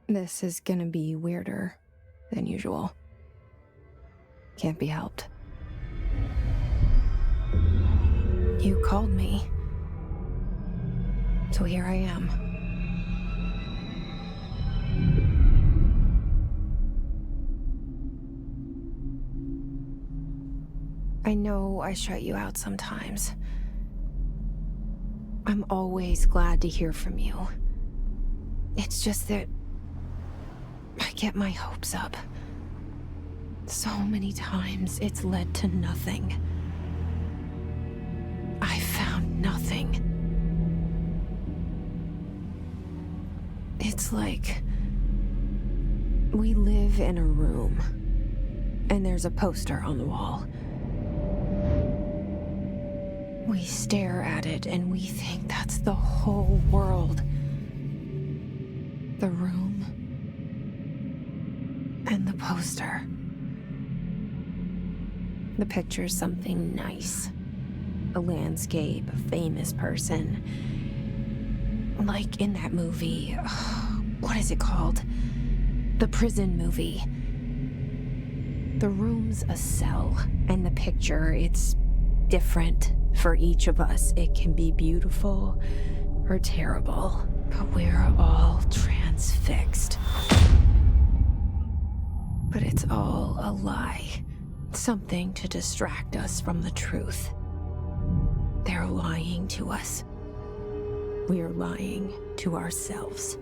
This is gonna be weirder than usual. Can't be helped. You called me. So here I am. I know I shut you out sometimes. I'm always glad to hear from you. It's just that I get my hopes up. So many times it's led to nothing. I found nothing. It's like we live in a room, and there's a poster on the wall. We stare at it and we think that's the whole world. The room and the poster. The picture's something nice. A landscape, a famous person. Like in that movie, what is it called? The prison movie. The room's a cell, and the picture, it's different for each of us. It can be beautiful or terrible, but we're all transfixed. But it's all a lie. Something to distract us from the truth. They're lying to us. We're lying to ourselves.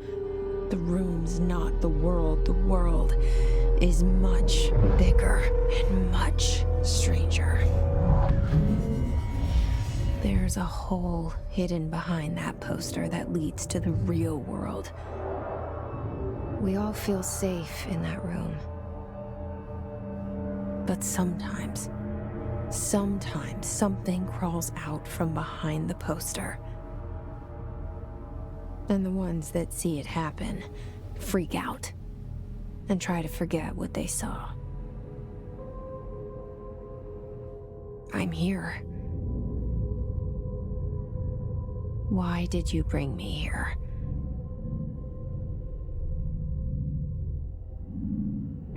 The room's not the world. The world is much bigger and much stranger. There's a hole hidden behind that poster that leads to the real world. We all feel safe in that room. But sometimes something crawls out from behind the poster. And the ones that see it happen freak out and try to forget what they saw. I'm here. Why did you bring me here?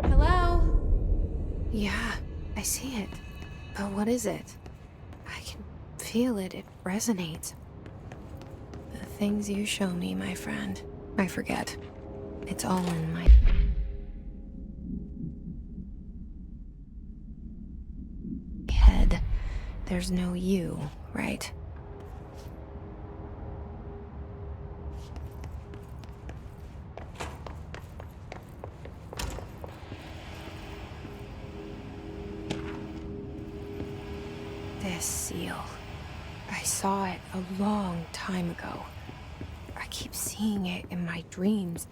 Hello? Yeah, I see it. But what is it? I can feel it. It resonates. The things you show me, my friend, I forget. It's all in my head. There's no you, right? This seal. I saw it a long time ago. I keep seeing it in my dreams.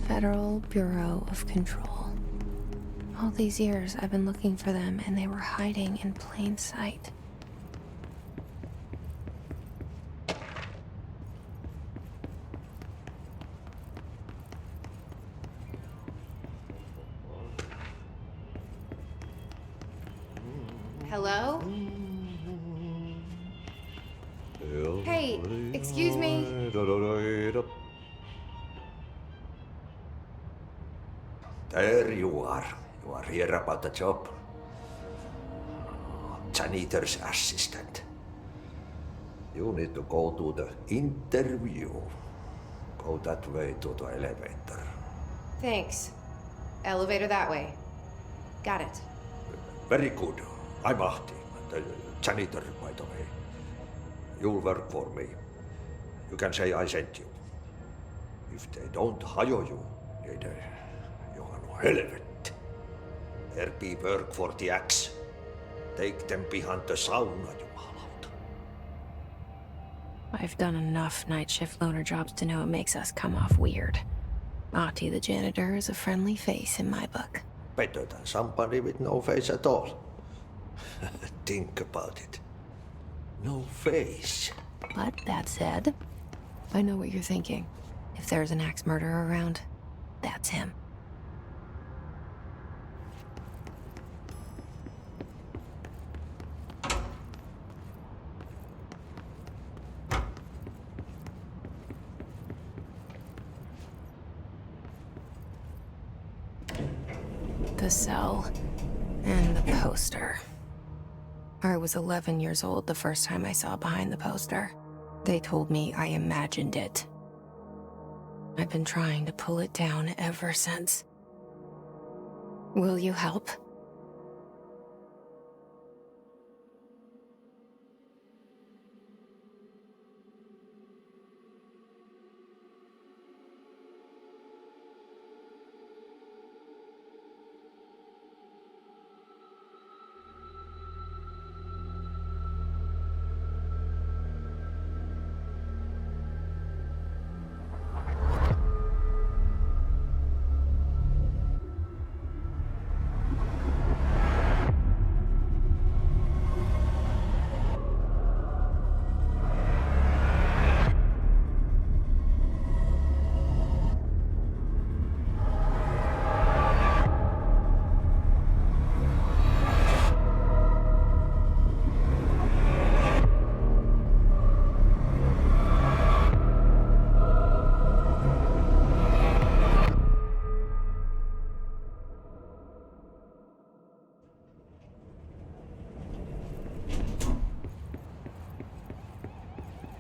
Federal Bureau of Control. All these years I've been looking for them, and they were hiding in plain sight. Hello? Hey, excuse me. There you are. You are here about the job. Janitor's assistant. You need to go to the interview. Go that way to the elevator. Thanks. Elevator that way. Got it. Very good. I'm Ahti, the janitor, by the way. You'll work for me. You can say I sent you. If they don't hire you, niin Johan helvet. There be work for the axe. Take them behind the sauna, jumalauta. I've done enough night shift loner jobs to know it makes us come off weird. Ahti the janitor is a friendly face in my book. Better than somebody with no face at all. Think about it. No face. But that said, I know what you're thinking. If there's an axe murderer around, that's him. cell. And the poster. I was 11 years old the first time I saw behind the poster. They told me I imagined it. I've been trying to pull it down ever since. Will you help?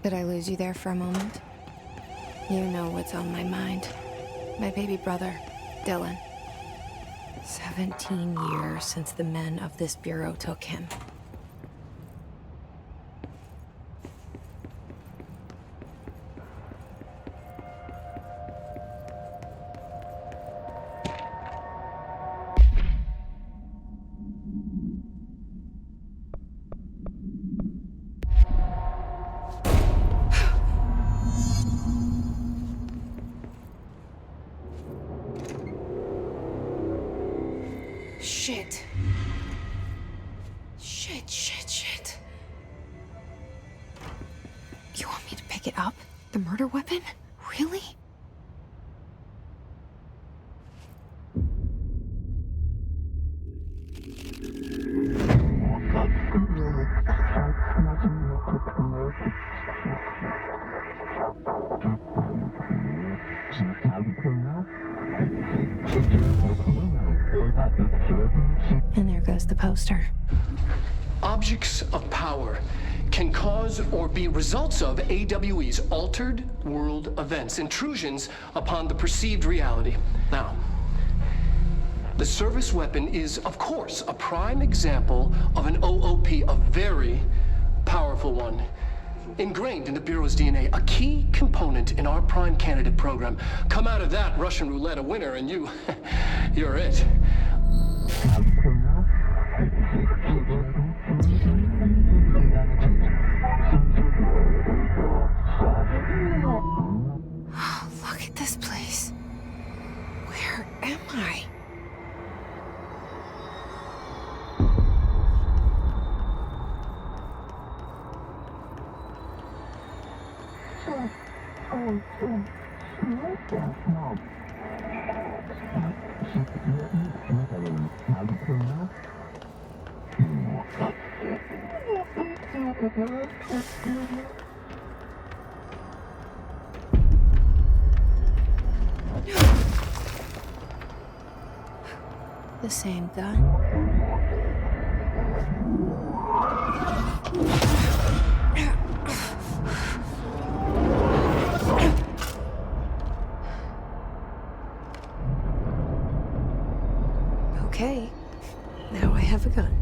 Did I lose you there for a moment? You know what's on my mind. My baby brother, Dylan. 17 years since the men of this bureau took him. Shit. Shit. You want me to pick it up? The murder weapon? Really? And there goes the poster. Objects of power can cause or be results of AWE's altered world events, intrusions upon the perceived reality. Now, the service weapon is, of course, a prime example of an OOP, a very powerful one. Ingrained in the Bureau's DNA, a key component in our prime candidate program. Come out of that Russian roulette a winner and you're it. Look at this place. Where am I? The same gun. Okay, now I have a gun.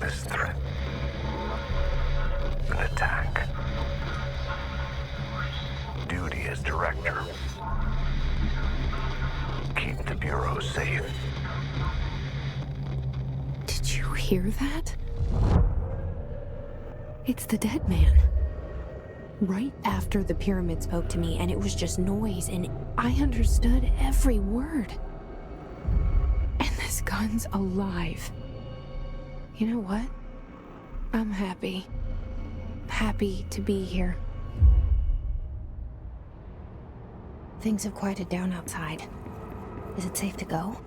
this threat. An attack. Duty as director. Keep the Bureau safe. Did you hear that? It's the dead man. Right after the pyramid spoke to me, and it was just noise, and I understood every word. And this gun's alive. You know what? I'm happy. Happy to be here. Things have quieted down outside. Is it safe to go?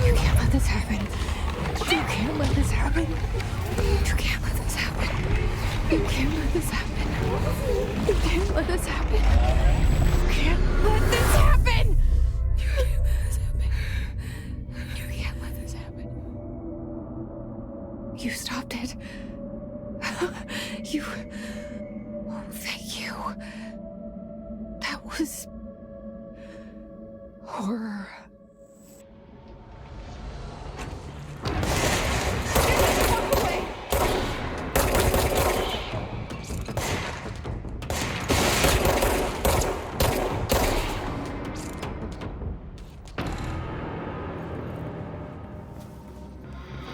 You can't let this happen. You can't let this happen. You can't let this happen. You can't let this happen. You can't let this happen. You can't let this happen. You can't let this happen. You can't let this happen. You stopped it. You... Oh, thank you. That was... horror.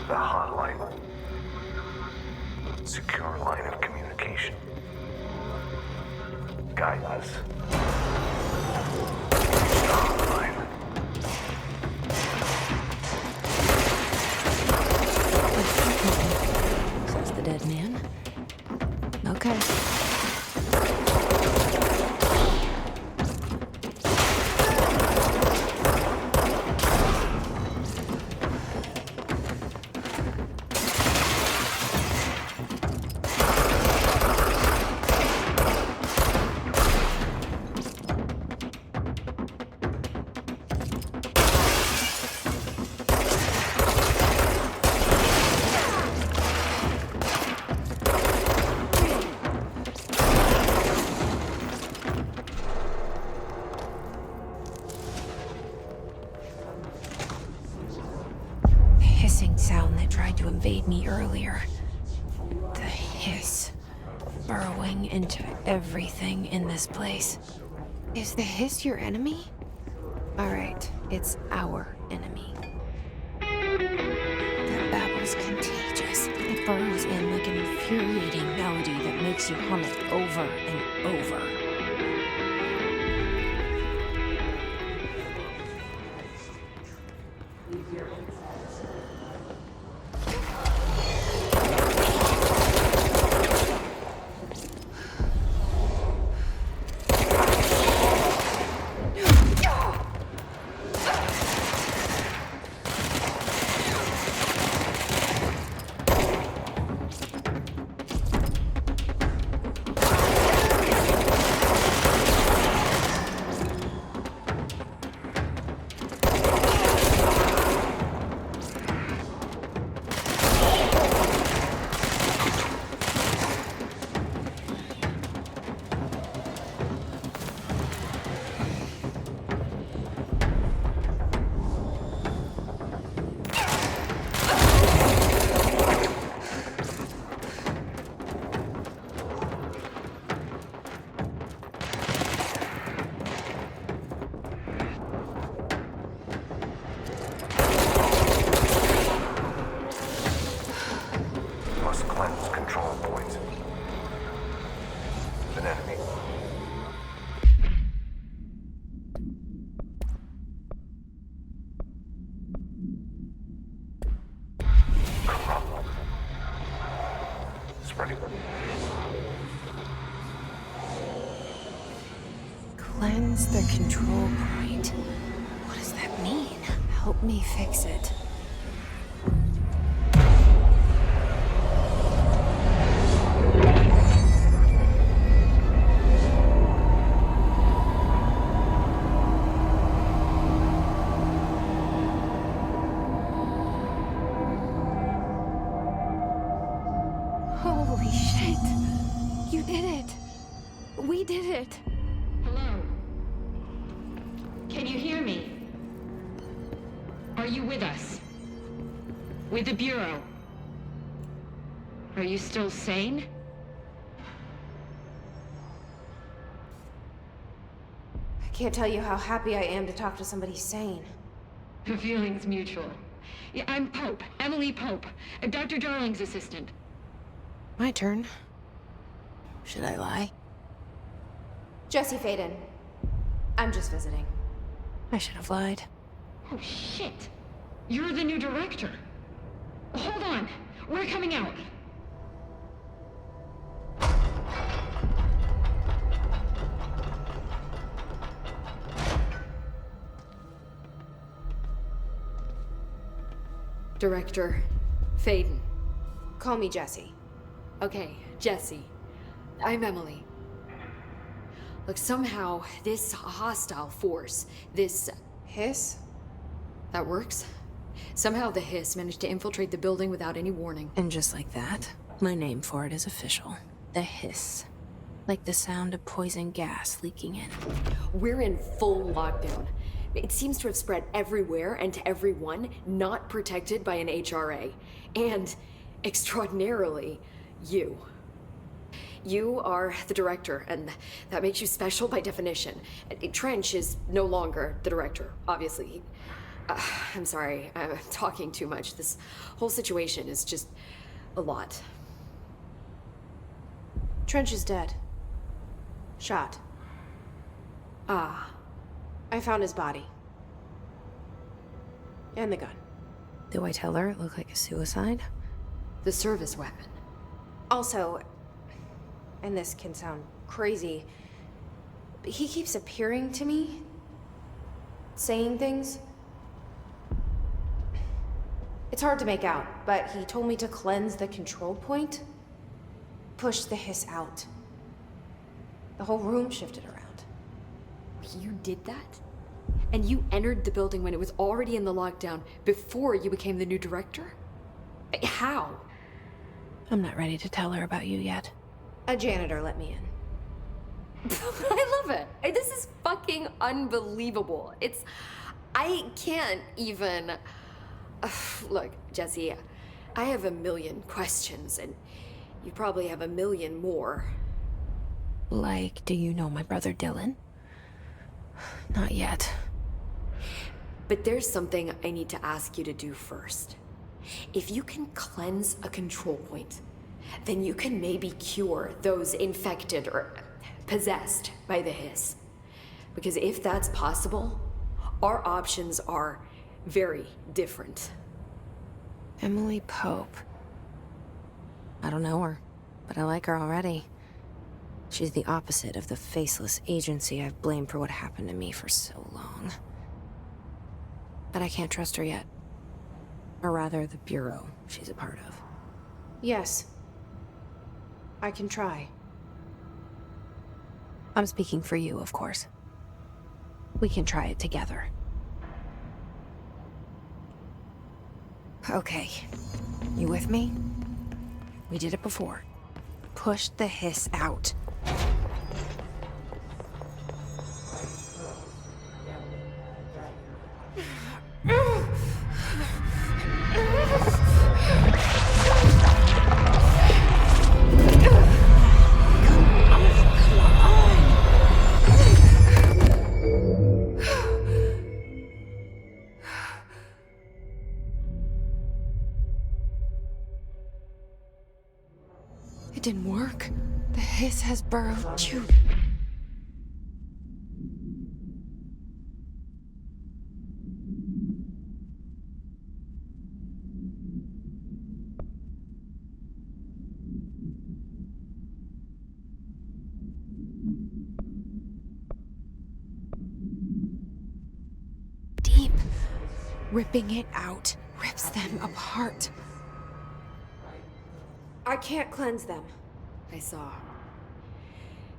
The hotline. Secure line of communication. Guidance. Stop line. Says the dead man. Okay. Sound that tried to invade me earlier. The hiss. Burrowing into everything in this place. Is the hiss your enemy? Alright, it's our enemy. That babble's contagious. It burrows in like an infuriating melody that makes you hum it over and over. Cleanse the control point. What does that mean? Help me fix it. Holy shit! You did it! We did it! Hello? Can you hear Are you with us? With the Bureau? Are you still sane? I can't tell you how happy I am to talk to somebody sane. The feeling's mutual. Yeah, I'm Pope, Emily Pope, Dr. Darling's assistant. My turn. Should I lie? Jessie Feyden. I'm just visiting. I should have lied. Oh, shit. You're the new director. Hold on. We're coming out. Director Feyden. Call me Jesse. Okay, Jesse. I'm Emily. Look, somehow this hostile force, this... Hiss? That works? Somehow the hiss managed to infiltrate the building without any warning. And just like that, my name for it is official. The hiss. Like the sound of poison gas leaking in. We're in full lockdown. It seems to have spread everywhere and to everyone not protected by an HRA. And, extraordinarily, you. You are the director, and that makes you special by definition. Trench is no longer the director, obviously. I'm sorry, I'm talking too much. This whole situation is just a lot. Trench is dead. Shot. Ah. I found his body. And the gun. Do I tell her it looked like a suicide? The service weapon. Also, and this can sound crazy, but he keeps appearing to me, saying things. It's hard to make out, but he told me to cleanse the control point, push the hiss out. The whole room shifted around. You did that? And you entered the building when it was already in the lockdown before you became the new director? How? I'm not ready to tell her about you yet. A janitor let me in. I love it. This is fucking unbelievable. I can't even... Look, Jesse, I have a million questions, and you probably have a million more. Like, do you know my brother Dylan? Not yet. But there's something I need to ask you to do first. If you can cleanse a control point, then you can maybe cure those infected or possessed by the hiss. Because if that's possible, our options are very different. Emily Pope. I don't know her, but I like her already. She's the opposite of the faceless agency I've blamed for what happened to me for so long. But I can't trust her yet. Or rather, the Bureau she's a part of. Yes. I can try. I'm speaking for you, of course. We can try it together. Okay. You with me? We did it before. Push the hiss out. It didn't work. The hiss has burrowed you. Deep. Ripping it out rips them apart. I can't cleanse them. I saw.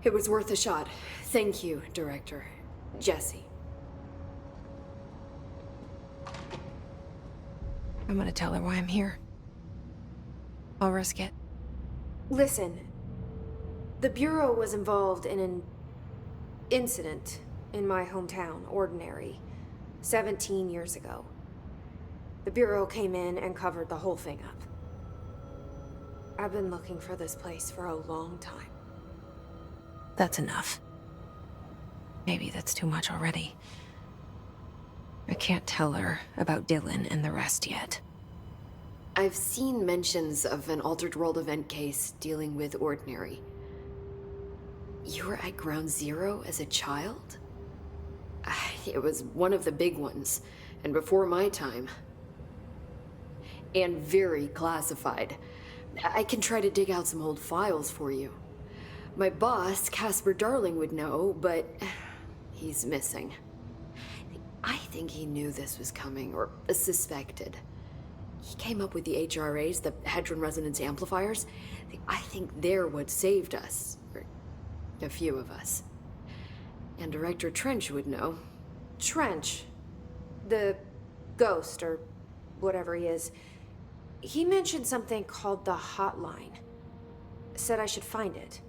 It was worth a shot. Thank you, Director. Jesse. I'm gonna tell her why I'm here. I'll risk it. Listen. The Bureau was involved in an incident in my hometown, Ordinary, 17 years ago. The Bureau came in and covered the whole thing up. I've been looking for this place for a long time. That's enough. Maybe that's too much already. I can't tell her about Dylan and the rest yet. I've seen mentions of an Altered World event case dealing with Ordinary. You were at Ground Zero as a child? It was one of the big ones, and before my time. And very classified. I can try to dig out some old files for you. My boss, Casper Darling, would know, but he's missing. I think he knew this was coming, or suspected. He came up with the HRAs, the Hadron Resonance Amplifiers. I think they're what saved us. Or a few of us. And Director Trench would know. Trench? The ghost, or whatever he is. He mentioned something called the Hotline. Said I should find it.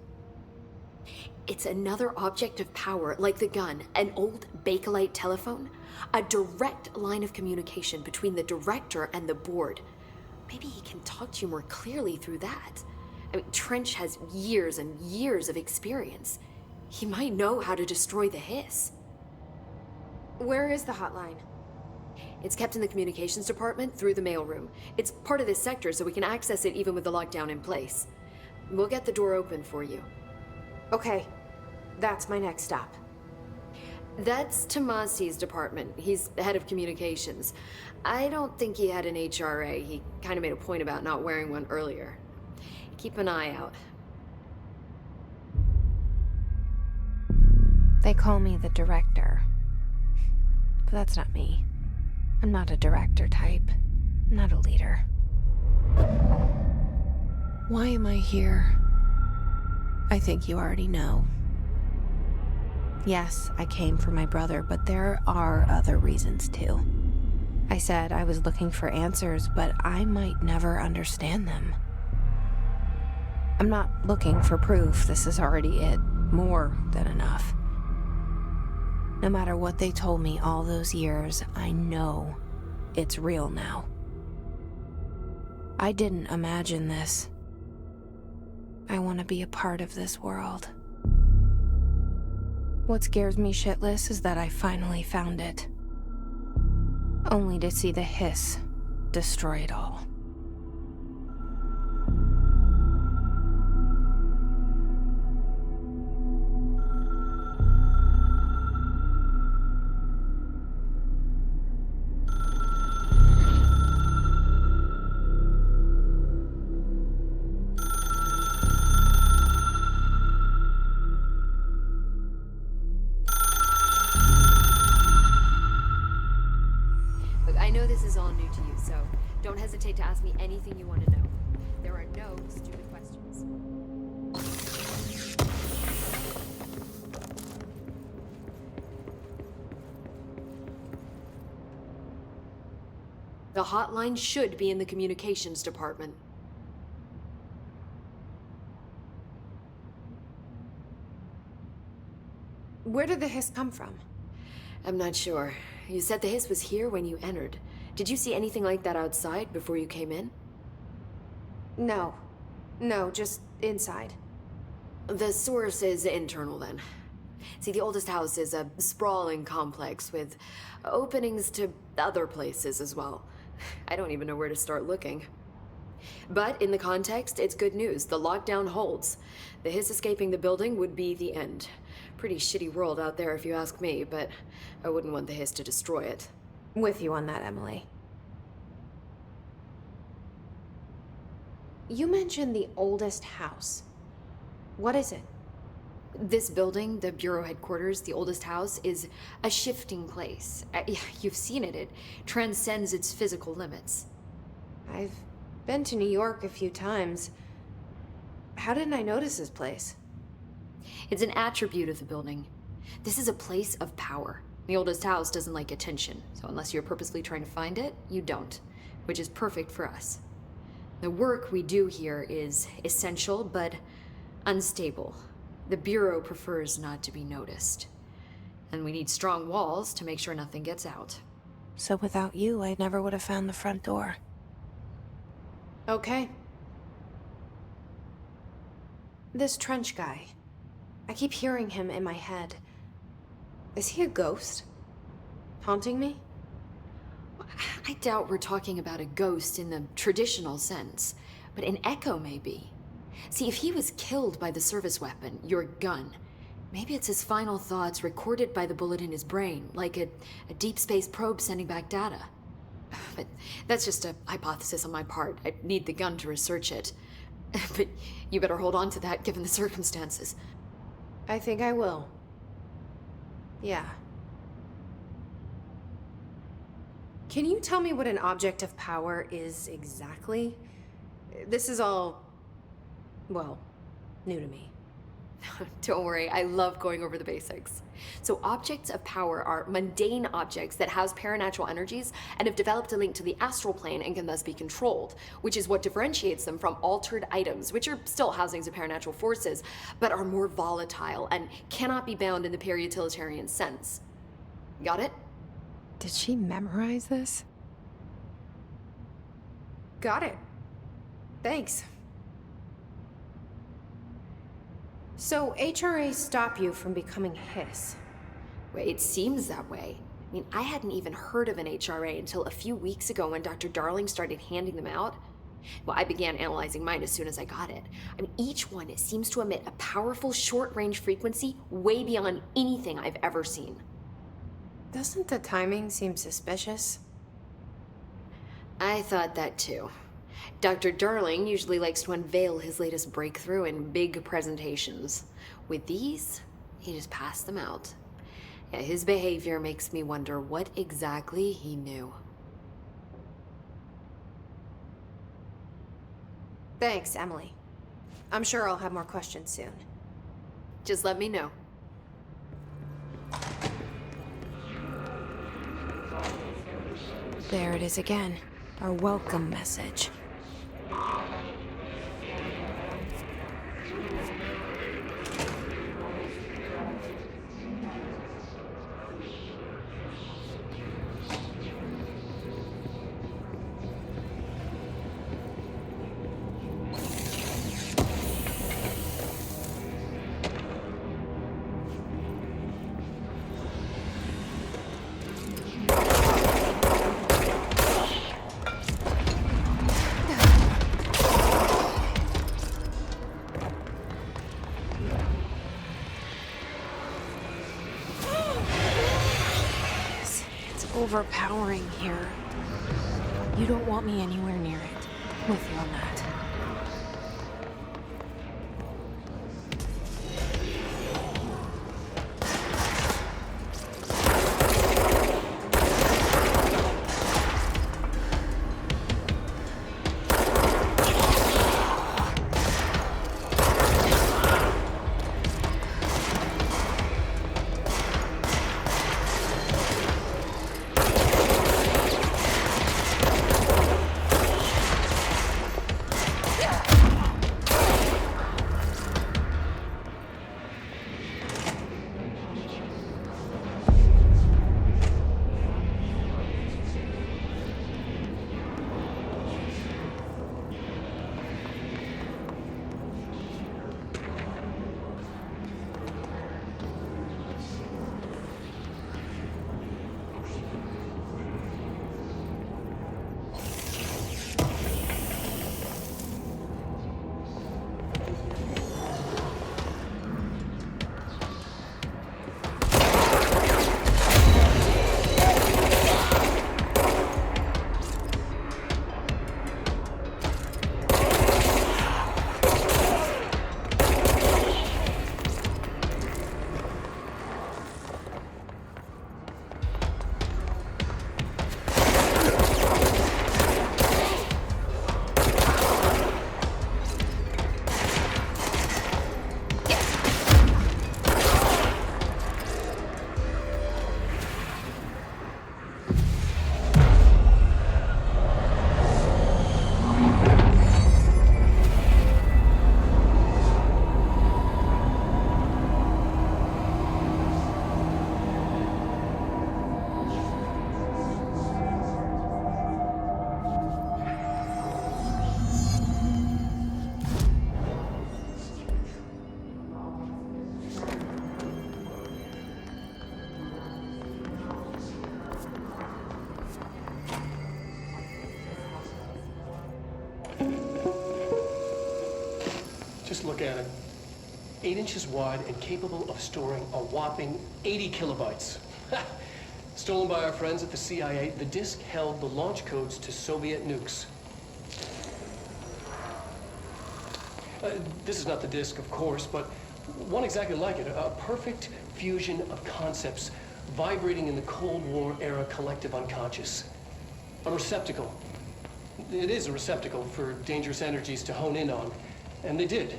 It's another object of power, like the gun, an old Bakelite telephone. A direct line of communication between the director and the board. Maybe he can talk to you more clearly through that. I mean, Trench has years and years of experience. He might know how to destroy the hiss. Where is the hotline? It's kept in the communications department through the mailroom. It's part of this sector, so we can access it even with the lockdown in place. We'll get the door open for you. Okay, that's my next stop. That's Tomasi's department. He's the head of communications. I don't think he had an HRA. He kind of made a point about not wearing one earlier. Keep an eye out. They call me the director. But that's not me. I'm not a director type. I'm not a leader. Why am I here? I think you already know. Yes, I came for my brother, but there are other reasons too. I said I was looking for answers, but I might never understand them. I'm not looking for proof. This is already it. More than enough. No matter what they told me all those years, I know it's real now. I didn't imagine this. I want to be a part of this world. What scares me shitless is that I finally found it. Only to see the hiss destroy it all. Don't hesitate to ask me anything you want to know. There are no stupid questions. The hotline should be in the communications department. Where did the hiss come from? I'm not sure. You said the hiss was here when you entered. Did you see anything like that outside before you came in? No. No, just inside. The source is internal then. See, the oldest house is a sprawling complex with openings to other places as well. I don't even know where to start looking. But in the context, it's good news. The lockdown holds. The hiss escaping the building would be the end. Pretty shitty world out there if you ask me, but I wouldn't want the hiss to destroy it. With you on that, Emily. You mentioned the oldest house. What is it? This building, the Bureau headquarters, the oldest house, is a shifting place. You've seen it. It transcends its physical limits. I've been to New York a few times. How didn't I notice this place? It's an attribute of the building. This is a place of power. The oldest house doesn't like attention, so unless you're purposely trying to find it, you don't, which is perfect for us. The work we do here is essential, but unstable. The Bureau prefers not to be noticed. And we need strong walls to make sure nothing gets out. So without you, I never would have found the front door. Okay. This trench guy. I keep hearing him in my head. Is he a ghost? Haunting me? I doubt we're talking about a ghost in the traditional sense, but an echo maybe. See, if he was killed by the service weapon, your gun, maybe it's his final thoughts recorded by the bullet in his brain, like a deep space probe sending back data. But that's just a hypothesis on my part. I'd need the gun to research it. But you better hold on to that given the circumstances. I think I will. Yeah. Can you tell me what an object of power is exactly? This is all, well, new to me. Don't worry, I love going over the basics. So objects of power are mundane objects that house paranatural energies and have developed a link to the astral plane and can thus be controlled, which is what differentiates them from altered items, which are still housings of paranatural forces, but are more volatile and cannot be bound in the pure utilitarian sense. Got it? Did she memorize this? Got it. Thanks. So HRA stop you from becoming Hiss? Well, it seems that way. I mean, I hadn't even heard of an HRA until a few weeks ago when Dr. Darling started handing them out. Well, I began analyzing mine as soon as I got it. I mean, each one seems to emit a powerful short-range frequency way beyond anything I've ever seen. Doesn't the timing seem suspicious? I thought that too. Dr. Darling usually likes to unveil his latest breakthrough in big presentations. With these, he just passed them out. Yeah, his behavior makes me wonder what exactly he knew. Thanks, Emily. I'm sure I'll have more questions soon. Just let me know. There it is again. Our welcome message. Overpowering here. You don't want me anywhere near it. With you on that. Just look at it. 8 inches wide and capable of storing a whopping 80 kilobytes. Stolen by our friends at the CIA, the disk held the launch codes to Soviet nukes. This is not the disk, of course, but one exactly like it. A perfect fusion of concepts vibrating in the Cold War era collective unconscious. A receptacle. It is a receptacle for dangerous energies to hone in on, and they did.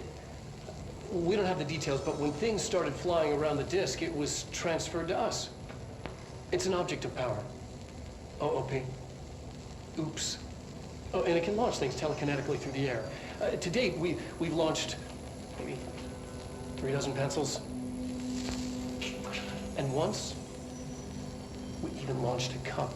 We don't have the details, but when things started flying around the disk, it was transferred to us. It's an object of power. OOP. Oops. Oh, and it can launch things telekinetically through the air. To date, we've launched maybe 3 dozen pencils. And once, we even launched a cup.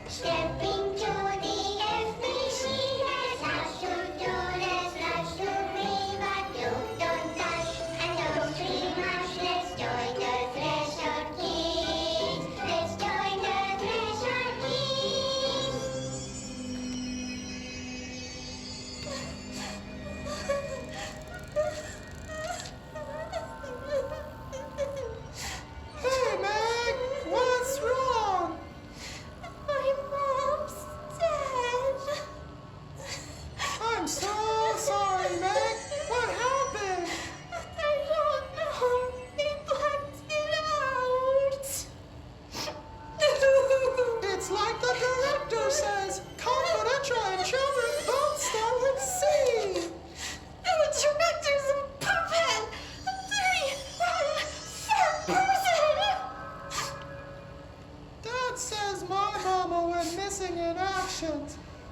Stepping to the FBC, there's lots to do, there's lots to read, but you don't touch, and don't scream much. Let's join the Threshold Kids. Let's join the Threshold Kids. Hey, Meg! What's wrong? My mom's dead. I'm so sorry, Meg. What happened? I don't know. They blacked it out. It's like the director says. Confidential and children don't start with C. The director's a puppet. Third person. Dad says my mama went missing in action.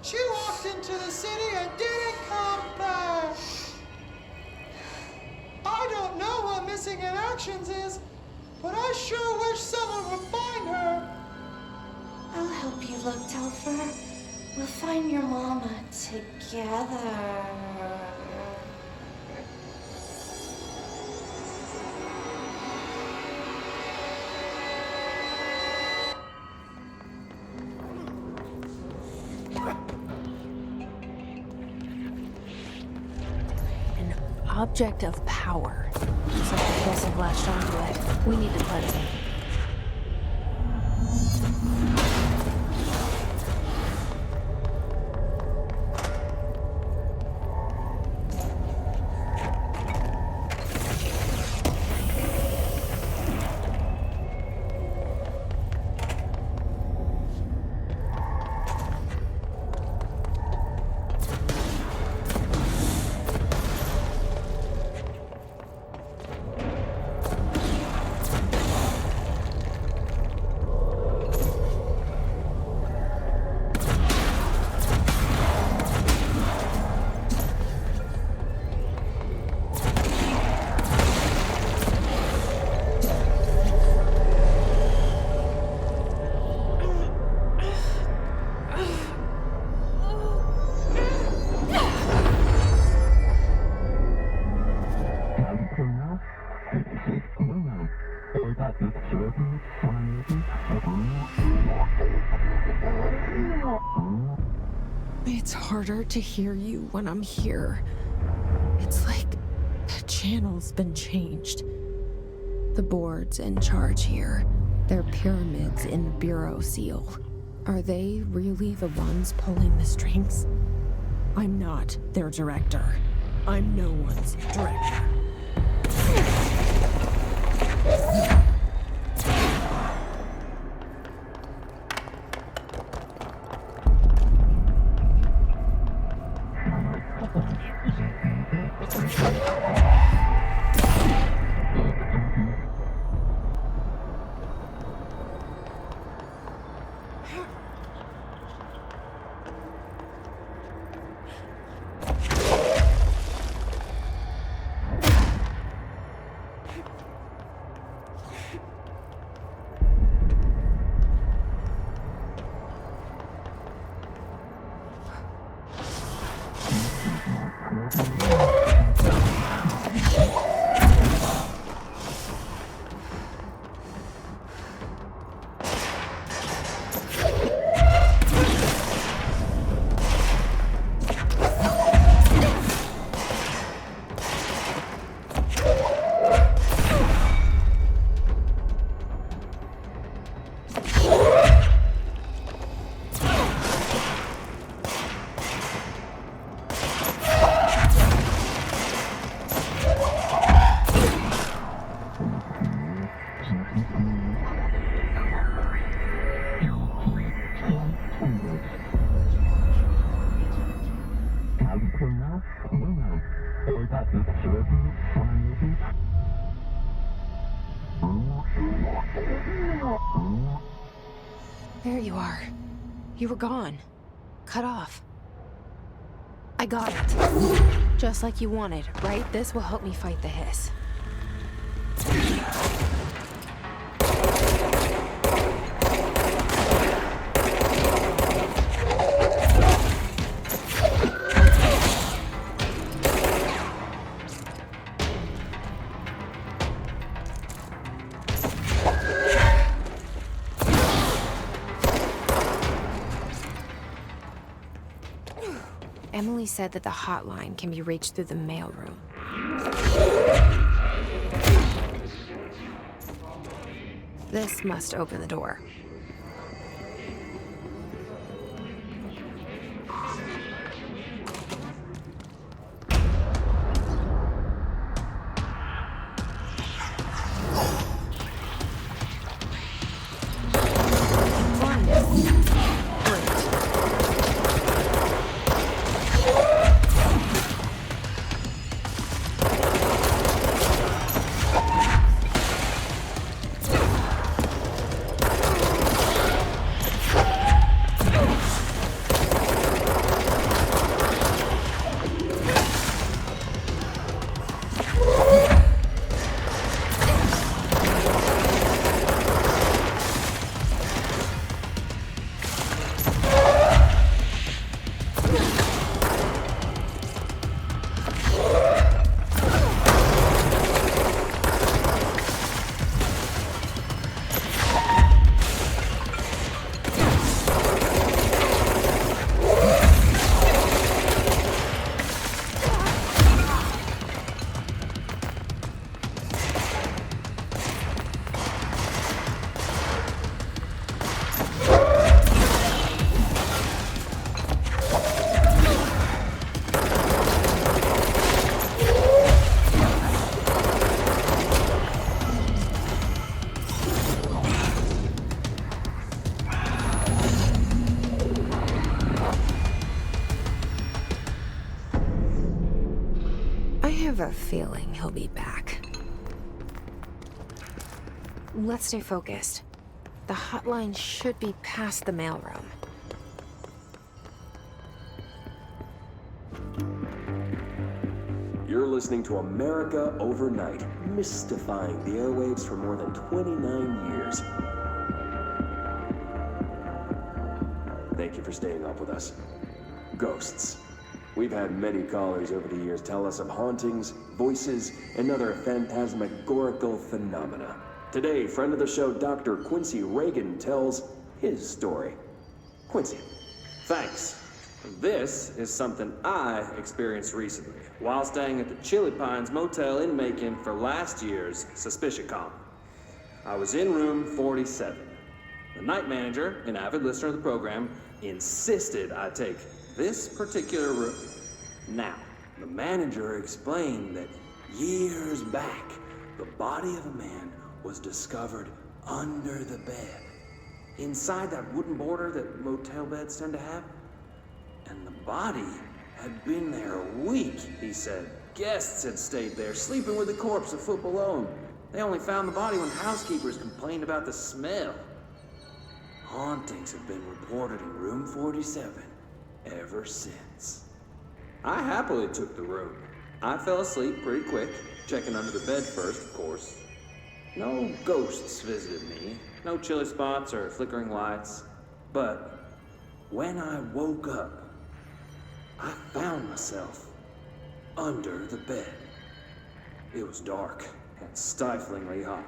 She walked into the city and didn't come back. I don't know what missing in actions is, but I sure wish someone would find her. I'll help you look, Telfer. We'll find your mama together. An object of power. Something aggressive latched onto it. We need to cleanse it. It's harder to hear you when I'm here. It's like the channel's been changed. The board's in charge here. They're pyramids in the Bureau seal. Are they really the ones pulling the strings? I'm not their director. I'm no one's director. There you are. You were gone. Cut off. I got it. Just like you wanted, right? This will help me fight the hiss. Emily said that the hotline can be reached through the mailroom. This must open the door. I have a feeling he'll be back. Let's stay focused. The hotline should be past the mailroom. You're listening to America Overnight, mystifying the airwaves for more than 29 years. Thank you for staying up with us. Ghosts. We've had many callers over the years tell us of hauntings, voices, and other phantasmagorical phenomena. Today, friend of the show, Dr. Quincy Reagan tells his story. Quincy. Thanks. This is something I experienced recently while staying at the Chili Pines Motel in Macon for last year's SuspiciaCon. I was in room 47. The night manager, an avid listener of the program, insisted I take this particular room. Now, the manager explained that years back, the body of a man was discovered under the bed, inside that wooden border that motel beds tend to have. And the body had been there a week, he said. Guests had stayed there, sleeping with the corpse a foot below them. They only found the body when housekeepers complained about the smell. Hauntings have been reported in room 47 ever since. I happily took the room. I fell asleep pretty quick, checking under the bed first, of course. No ghosts visited me, no chilly spots or flickering lights. But when I woke up, I found myself under the bed. It was dark and stiflingly hot.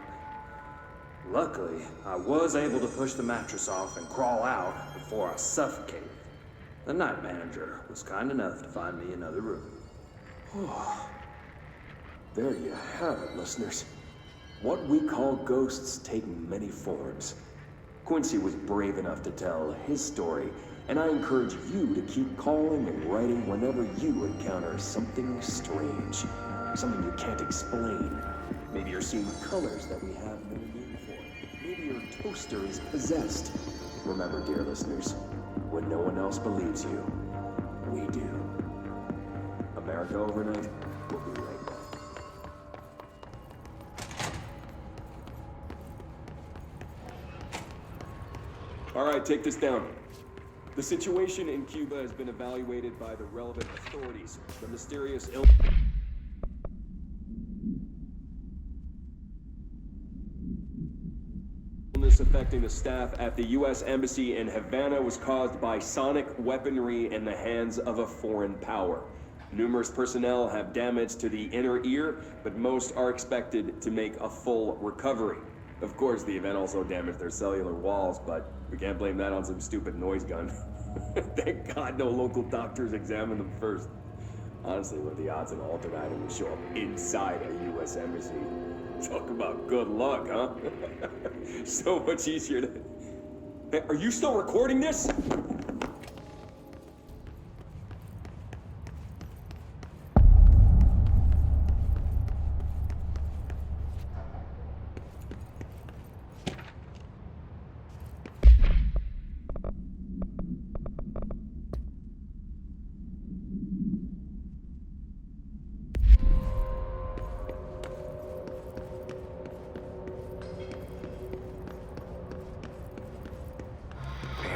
Luckily, I was able to push the mattress off and crawl out before I suffocated. The night manager was kind enough to find me another room. Oh, there you have it, listeners. What we call ghosts take many forms. Quincy was brave enough to tell his story, and I encourage you to keep calling and writing whenever you encounter something strange, something you can't explain. Maybe you're seeing colors that we have never seen before. Maybe your toaster is possessed. Remember, dear listeners, when no one else believes you, we do. America Overnight will be right back. All right, take this down. The situation in Cuba has been evaluated by the relevant authorities. The mysterious illness affecting the staff at the U.S. Embassy in Havana was caused by sonic weaponry in the hands of a foreign power. Numerous personnel have damage to the inner ear, but most are expected to make a full recovery. Of course, the event also damaged their cellular walls, but we can't blame that on some stupid noise gun. Thank God no local doctors examined them first. Honestly, what are the odds an alternate item would show up inside a U.S. embassy? Talk about good luck, huh? So much easier to... Hey, are you still recording this?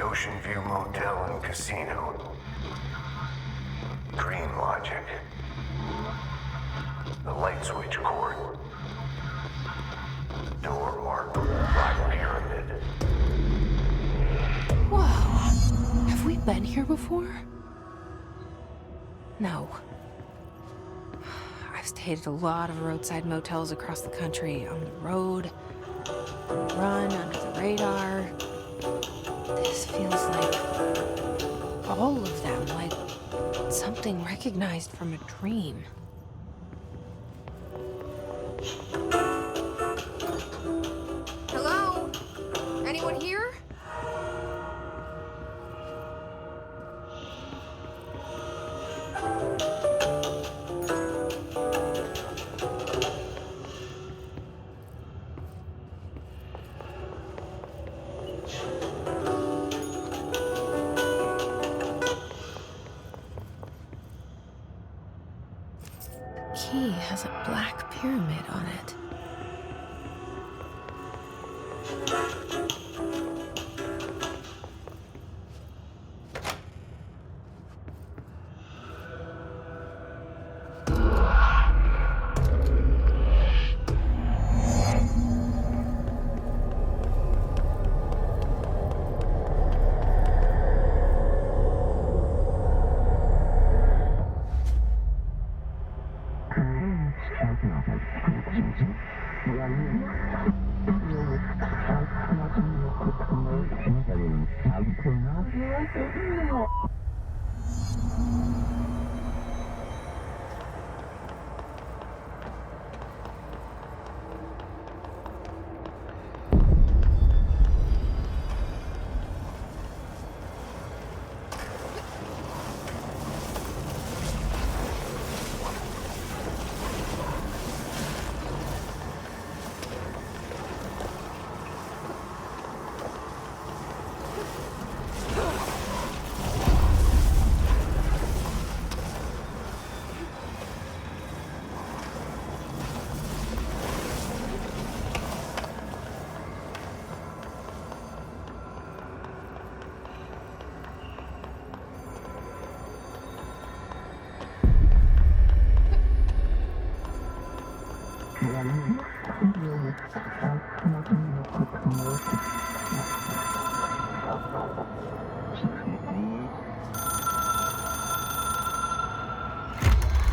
Ocean View Motel and Casino. Green logic. The light switch cord. Door marked Black Pyramid. Whoa. Have we been here before? No. I've stayed at a lot of roadside motels across the country, on the road, run under the radar. This feels like all of them, like something recognized from a dream. Hello? Anyone here? Key has a black pyramid on it.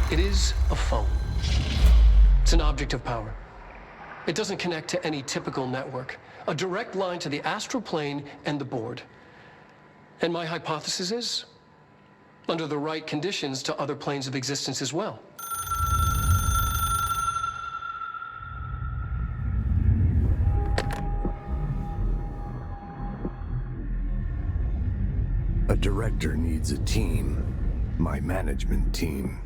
It is a phone. It's an object of power. It doesn't connect to any typical network. A direct line to the astral plane and the board. And my hypothesis is, under the right conditions, to other planes of existence as well. A director needs a team. My management team.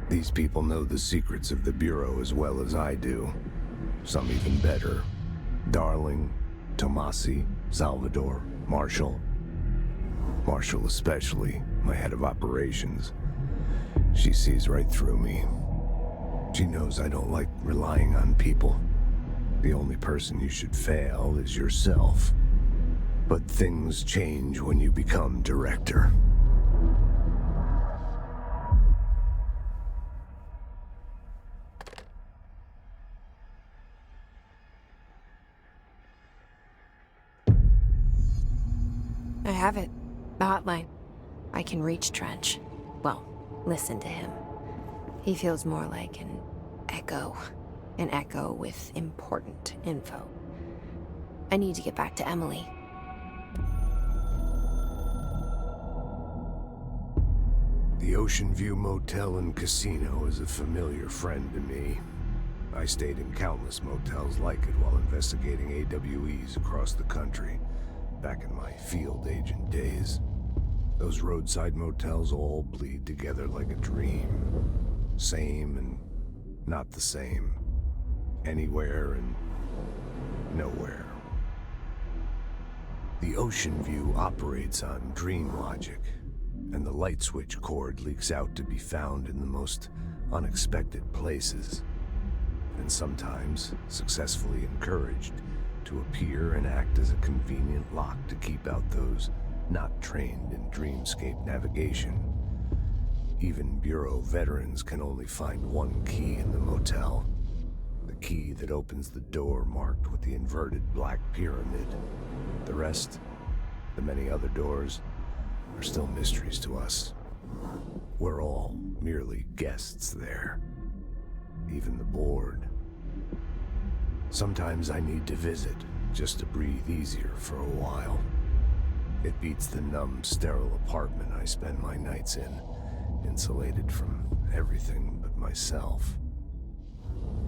These people know the secrets of the Bureau as well as I do. Some even better. Darling, Tomasi, Salvador, Marshall. Marshall especially, my head of operations. She sees right through me. She knows I don't like relying on people. The only person you should fail is yourself. But things change when you become director. I have it. The hotline. I can reach Trench. Well, listen to him. He feels more like an echo. An echo with important info. I need to get back to Emily. The Ocean View Motel and Casino is a familiar friend to me. I stayed in countless motels like it while investigating AWEs across the country, back in my field agent days. Those roadside motels all bleed together like a dream. Same and not the same. Anywhere and nowhere. The Ocean View operates on dream logic, and the light switch cord leaks out to be found in the most unexpected places, and sometimes successfully encouraged to appear and act as a convenient lock to keep out those not trained in dreamscape navigation. Even Bureau veterans can only find one key in the motel. The key that opens the door marked with the inverted black pyramid. The rest, the many other doors, are still mysteries to us. We're all merely guests there. Even the board. Sometimes I need to visit, just to breathe easier for a while. It beats the numb, sterile apartment I spend my nights in, insulated from everything but myself.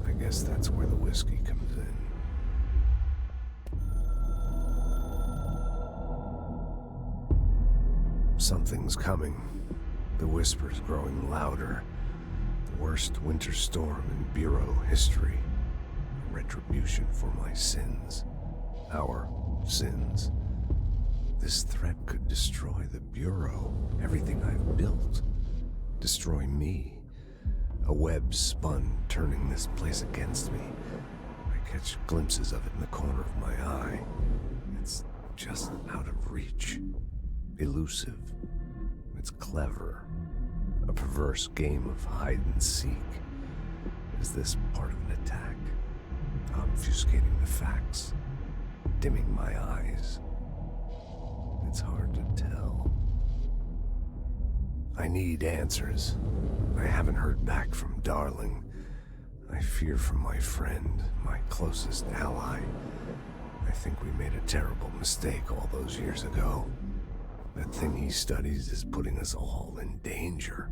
I guess that's where the whiskey comes in. Something's coming. The whisper's growing louder. The worst winter storm in Bureau history. Retribution for my sins. Our sins. This threat could destroy the Bureau, everything I've built. Destroy me. A web spun, turning this place against me. I catch glimpses of it in the corner of my eye. It's just out of reach. Elusive. It's clever. A perverse game of hide and seek. Is this part of an attack? Obfuscating the facts? Dimming my eyes? It's hard to tell. I need answers. I haven't heard back from Darling. I fear for my friend, my closest ally. I think we made a terrible mistake all those years ago. That thing he studies is putting us all in danger.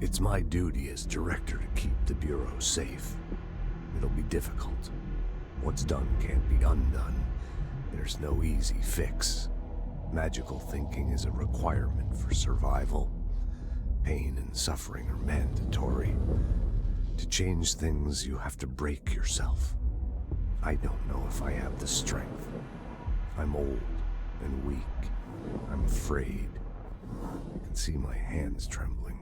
It's my duty as director to keep the Bureau safe. It'll be difficult. What's done can't be undone. There's no easy fix. Magical thinking is a requirement for survival. Pain and suffering are mandatory. To change things, you have to break yourself. I don't know if I have the strength. I'm old and weak. I'm afraid. I can see my hands trembling.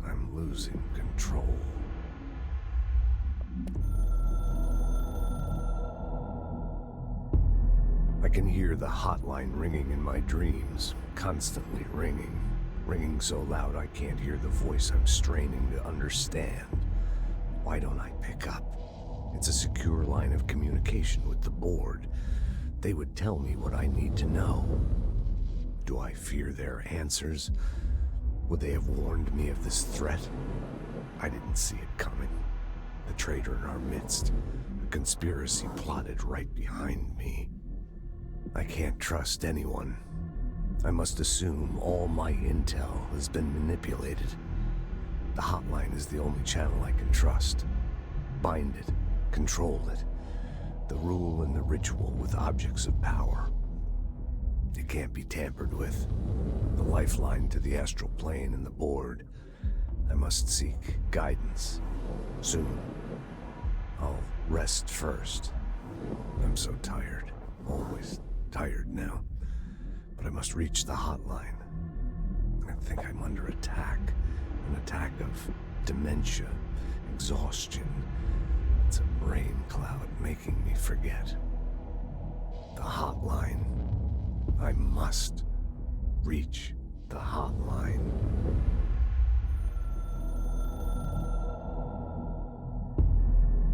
I'm losing control. I can hear the hotline ringing in my dreams, constantly ringing. Ringing so loud I can't hear the voice I'm straining to understand. Why don't I pick up? It's a secure line of communication with the board. They would tell me what I need to know. Do I fear their answers? Would they have warned me of this threat? I didn't see it coming. The traitor in our midst. A conspiracy plotted right behind me. I can't trust anyone. I must assume all my intel has been manipulated. The hotline is the only channel I can trust. Bind it, control it. The rule and the ritual with objects of power. It can't be tampered with. The lifeline to the astral plane and the board. I must seek guidance. Soon. I'll rest first. I'm so tired. Always tired now. But I must reach the hotline. I think I'm under attack. An attack of dementia, exhaustion. It's a brain cloud making me forget. The hotline. I must reach the hotline.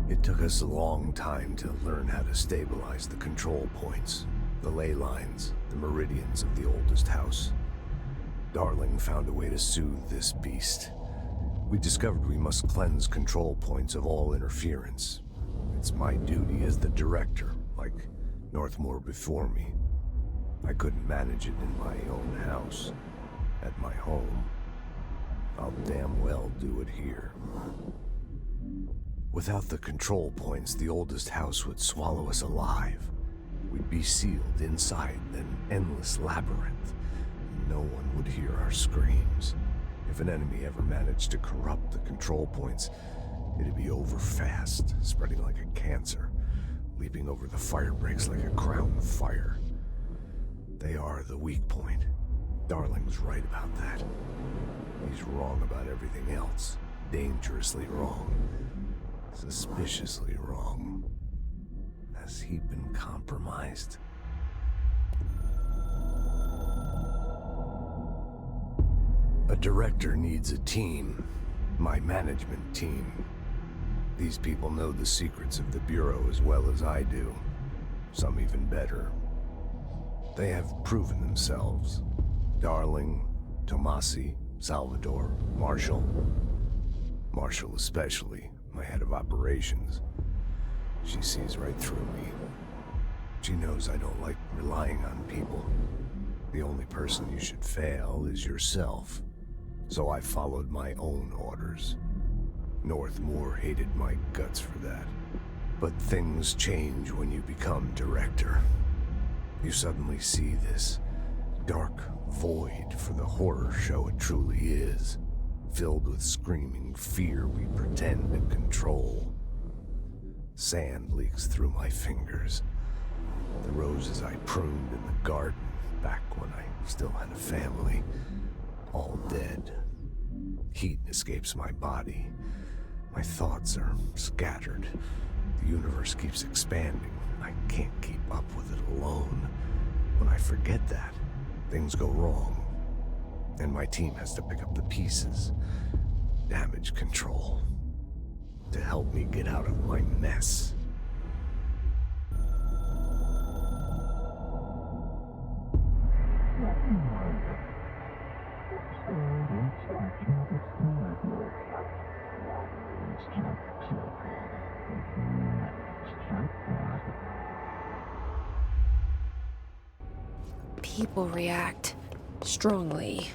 It took us a long time to learn how to stabilize the control points, the ley lines, the meridians of the oldest house. Darling found a way to soothe this beast. We discovered we must cleanse control points of all interference. It's my duty as the director, like Northmore before me. I couldn't manage it in my own house, at my home. I'll damn well do it here. Without the control points, the oldest house would swallow us alive. We'd be sealed inside an endless labyrinth. No one would hear our screams. If an enemy ever managed to corrupt the control points, it'd be over fast, spreading like a cancer, leaping over the fire breaks like a crown of fire. They are the weak point. Darling's right about that. He's wrong about everything else. Dangerously wrong. Suspiciously wrong. Has he been compromised? A director needs a team. My management team. These people know the secrets of the Bureau as well as I do. Some even better. They have proven themselves. Darling, Tomasi, Salvador, Marshall. Marshall especially, my head of operations. She sees right through me. She knows I don't like relying on people. The only person you should fail is yourself. So I followed my own orders. Northmore hated my guts for that. But things change when you become director. You suddenly see this dark void for the horror show it truly is, filled with screaming fear we pretend to control. Sand leaks through my fingers. The roses I pruned in the garden back when I still had a family, all dead. Heat escapes my body. My thoughts are scattered. The universe keeps expanding. I can't keep up with it alone. When I forget that, things go wrong. And my team has to pick up the pieces. Damage control. To help me get out of my mess. People react strongly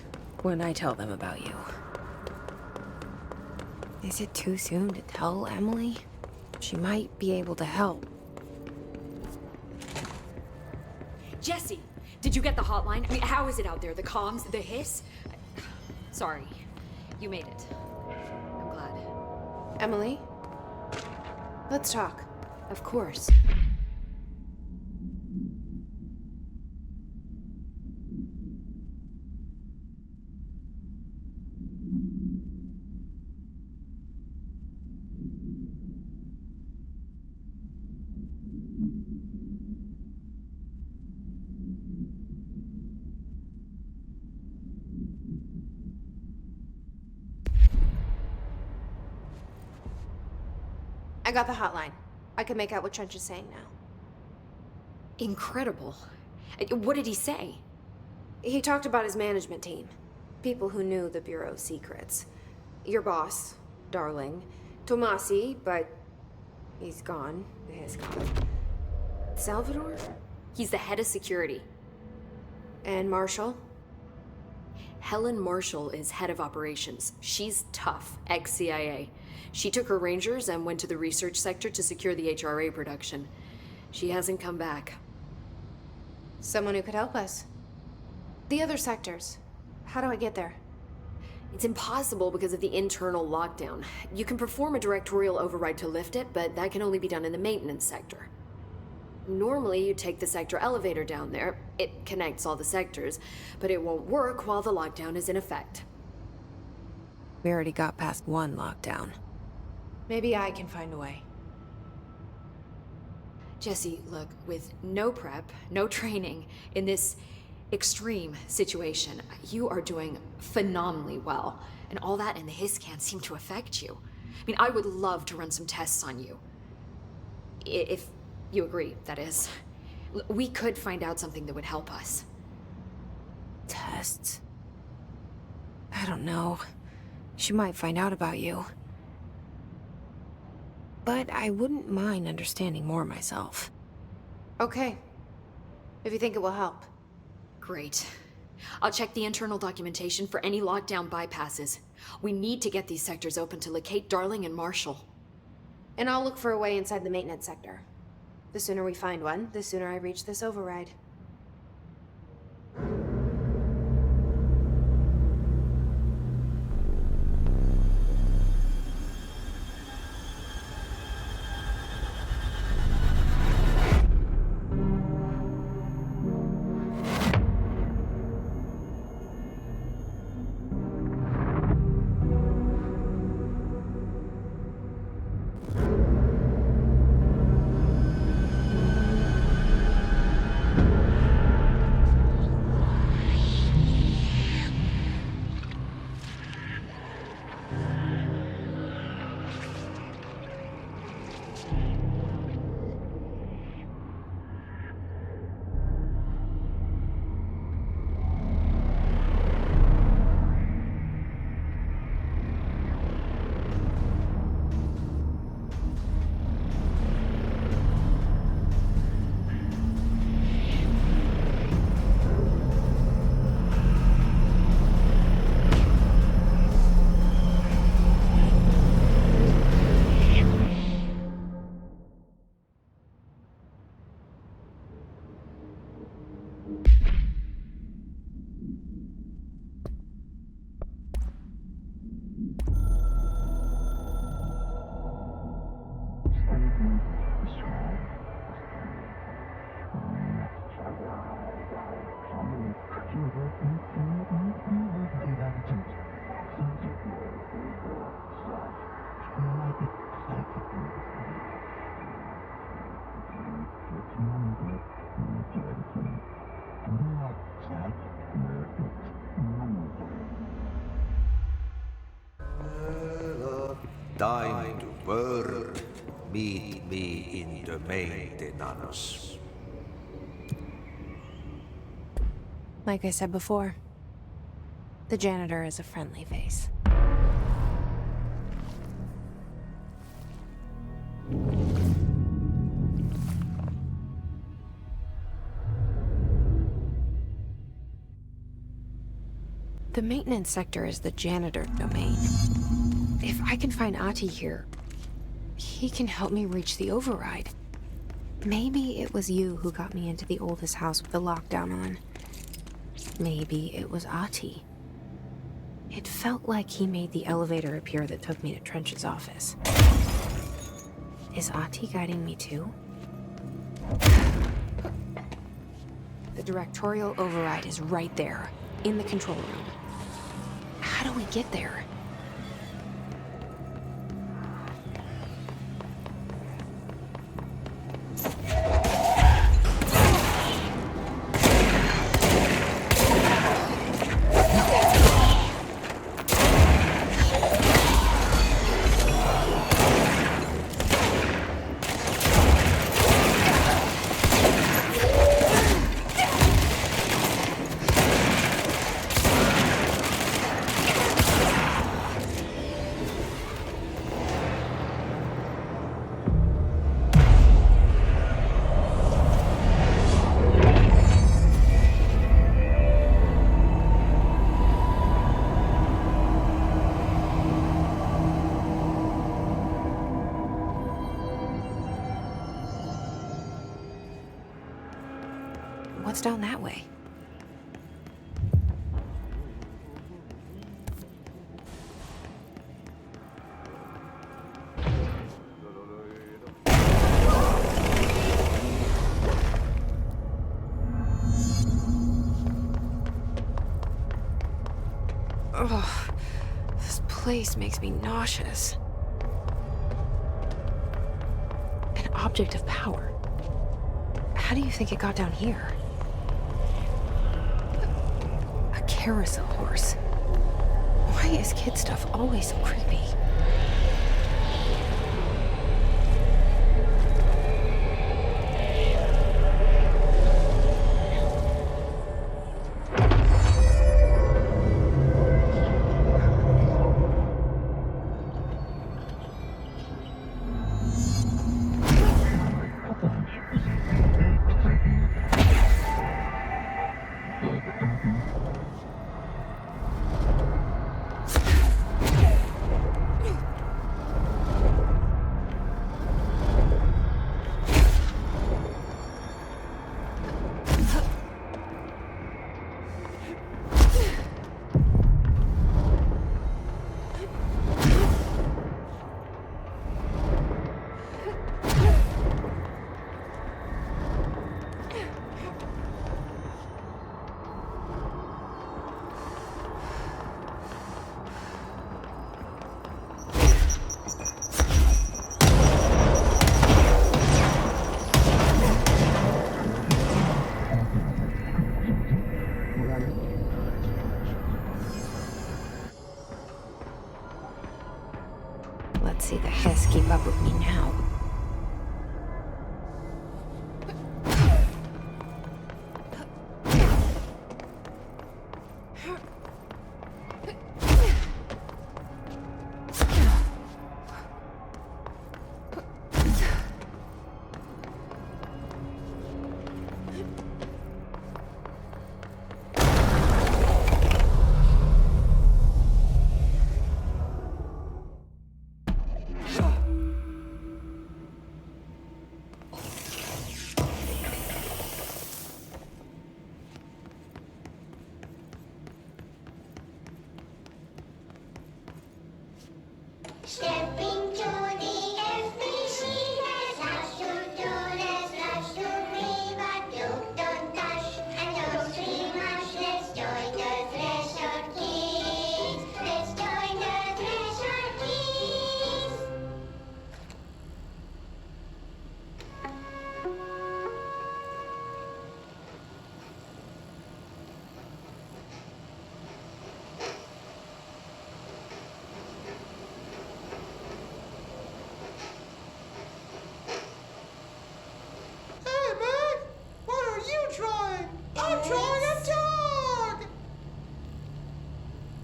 when I tell them about you. Is it too soon to tell Emily? She might be able to help. Jesse, did you get the hotline? I mean, how is it out there? The comms, the hiss? Sorry, you made it. I'm glad. Emily? Let's talk. Of course. I got the hotline. I can make out what Trench is saying now. Incredible. What did he say? He talked about his management team. People who knew the Bureau's secrets. Your boss, Darling. Tomasi, but he's gone. He's gone. Salvador? He's the head of security. And Marshall? Helen Marshall is head of operations. She's tough, ex-CIA. She took her Rangers and went to the research sector to secure the HRA production. She hasn't come back. Someone who could help us. The other sectors. How do I get there? It's impossible because of the internal lockdown. You can perform a directorial override to lift it, but that can only be done in the maintenance sector. Normally, you take the sector elevator down there. It connects all the sectors, but it won't work while the lockdown is in effect. We already got past one lockdown. Maybe I can find a way. Jesse, look, with no prep, no training, in this extreme situation, you are doing phenomenally well. And all that and the hiss can't seem to affect you. I mean, I would love to run some tests on you. If you agree, that is. We could find out something that would help us. Tests? I don't know. She might find out about you. But I wouldn't mind understanding more myself. Okay. If you think it will help. Great. I'll check the internal documentation for any lockdown bypasses. We need to get these sectors open to locate Darling and Marshall. And I'll look for a way inside the maintenance sector. The sooner we find one, the sooner I reach this override. Time to work. Meet me in the maintenance. Like I said before, the janitor is a friendly face. The maintenance sector is the janitor domain. If I can find Ahti here, he can help me reach the override. Maybe it was you who got me into the oldest house with the lockdown on. Maybe it was Ahti. It felt like he made the elevator appear that took me to Trench's office. Is Ahti guiding me too? The directorial override is right there, in the control room. How do we get there? What's down that way? Ugh, this place makes me nauseous. An object of power. How do you think it got down here? A carousel horse. Why is kid stuff always so creepy? Let's see the Hess keep up with me now. Step into the FBC, there's lots to do, there's lots to read, but you don't touch, and don't scream much. Let's join the treasure keys. Let's join the treasure keys. Hey, Meg! What are you drawing? I'm drawing a dog!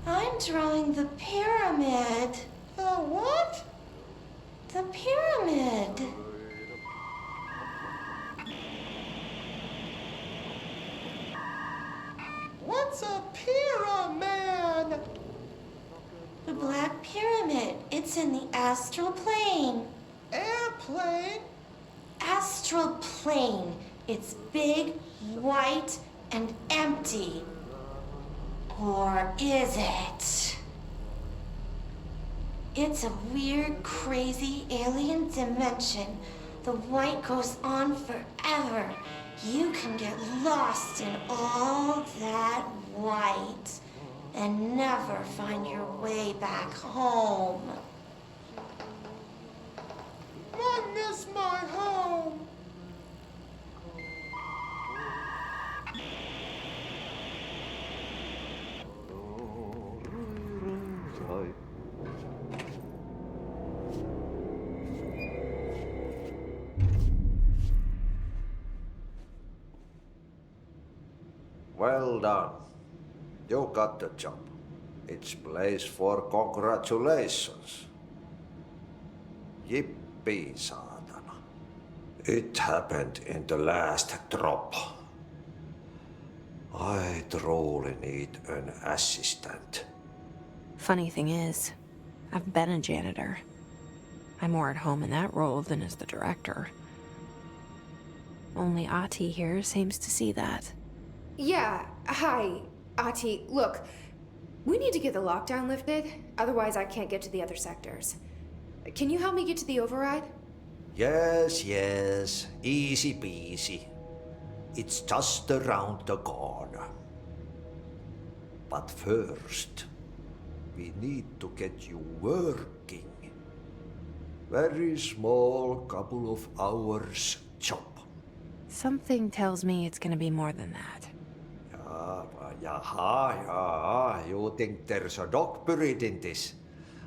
I'm drawing the pyramid. The what? The pyramid. What's a pyramid? The Black Pyramid. It's in the astral plane. Airplane? Astral plane. It's big, white, and empty. Or is it? It's a weird, crazy alien dimension. The white goes on forever. You can get lost in all that white and never find your way back home. I miss my home. Well done. You got the job. It's place for congratulations. Yippee, saatana. It happened in the last drop. I truly need an assistant. Funny thing is, I've been a janitor. I'm more at home in that role than as the director. Only Ati here seems to see that. Yeah, hi, Ati. Look, we need to get the lockdown lifted, otherwise I can't get to the other sectors. Can you help me get to the override? Yes, yes. Easy peasy. It's just around the corner. But first, we need to get you working. Very small couple of hours job. Something tells me it's gonna be more than that. Jaha, you think there's a dog buried in this?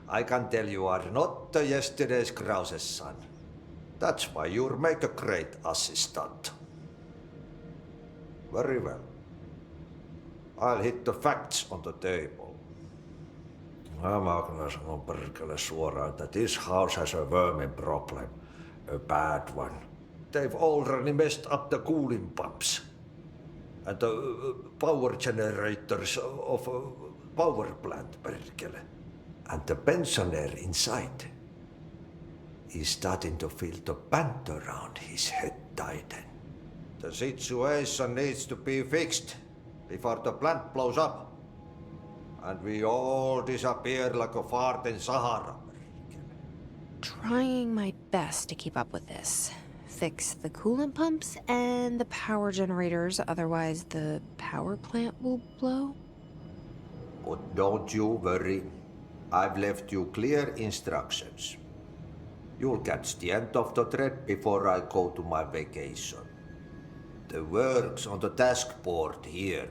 I can tell you are not yesterday's Krause's son. That's why you'll make a great assistant. Very well. I'll hit the facts on the table. Mä kyllä sanon perkele suoraan, että this house has a vermin problem. A bad one. They've already messed up the cooling pumps. And the power generators of a power plant, perkele. And the pensioner inside is starting to feel the band around his head tighten. The situation needs to be fixed before the plant blows up. And we all disappear like a fart in Sahara. Trying my best to keep up with this. Fix the coolant pumps and the power generators, otherwise the power plant will blow. But don't you worry. I've left you clear instructions. You'll catch the end of the thread before I go to my vacation. The work's on the task board here.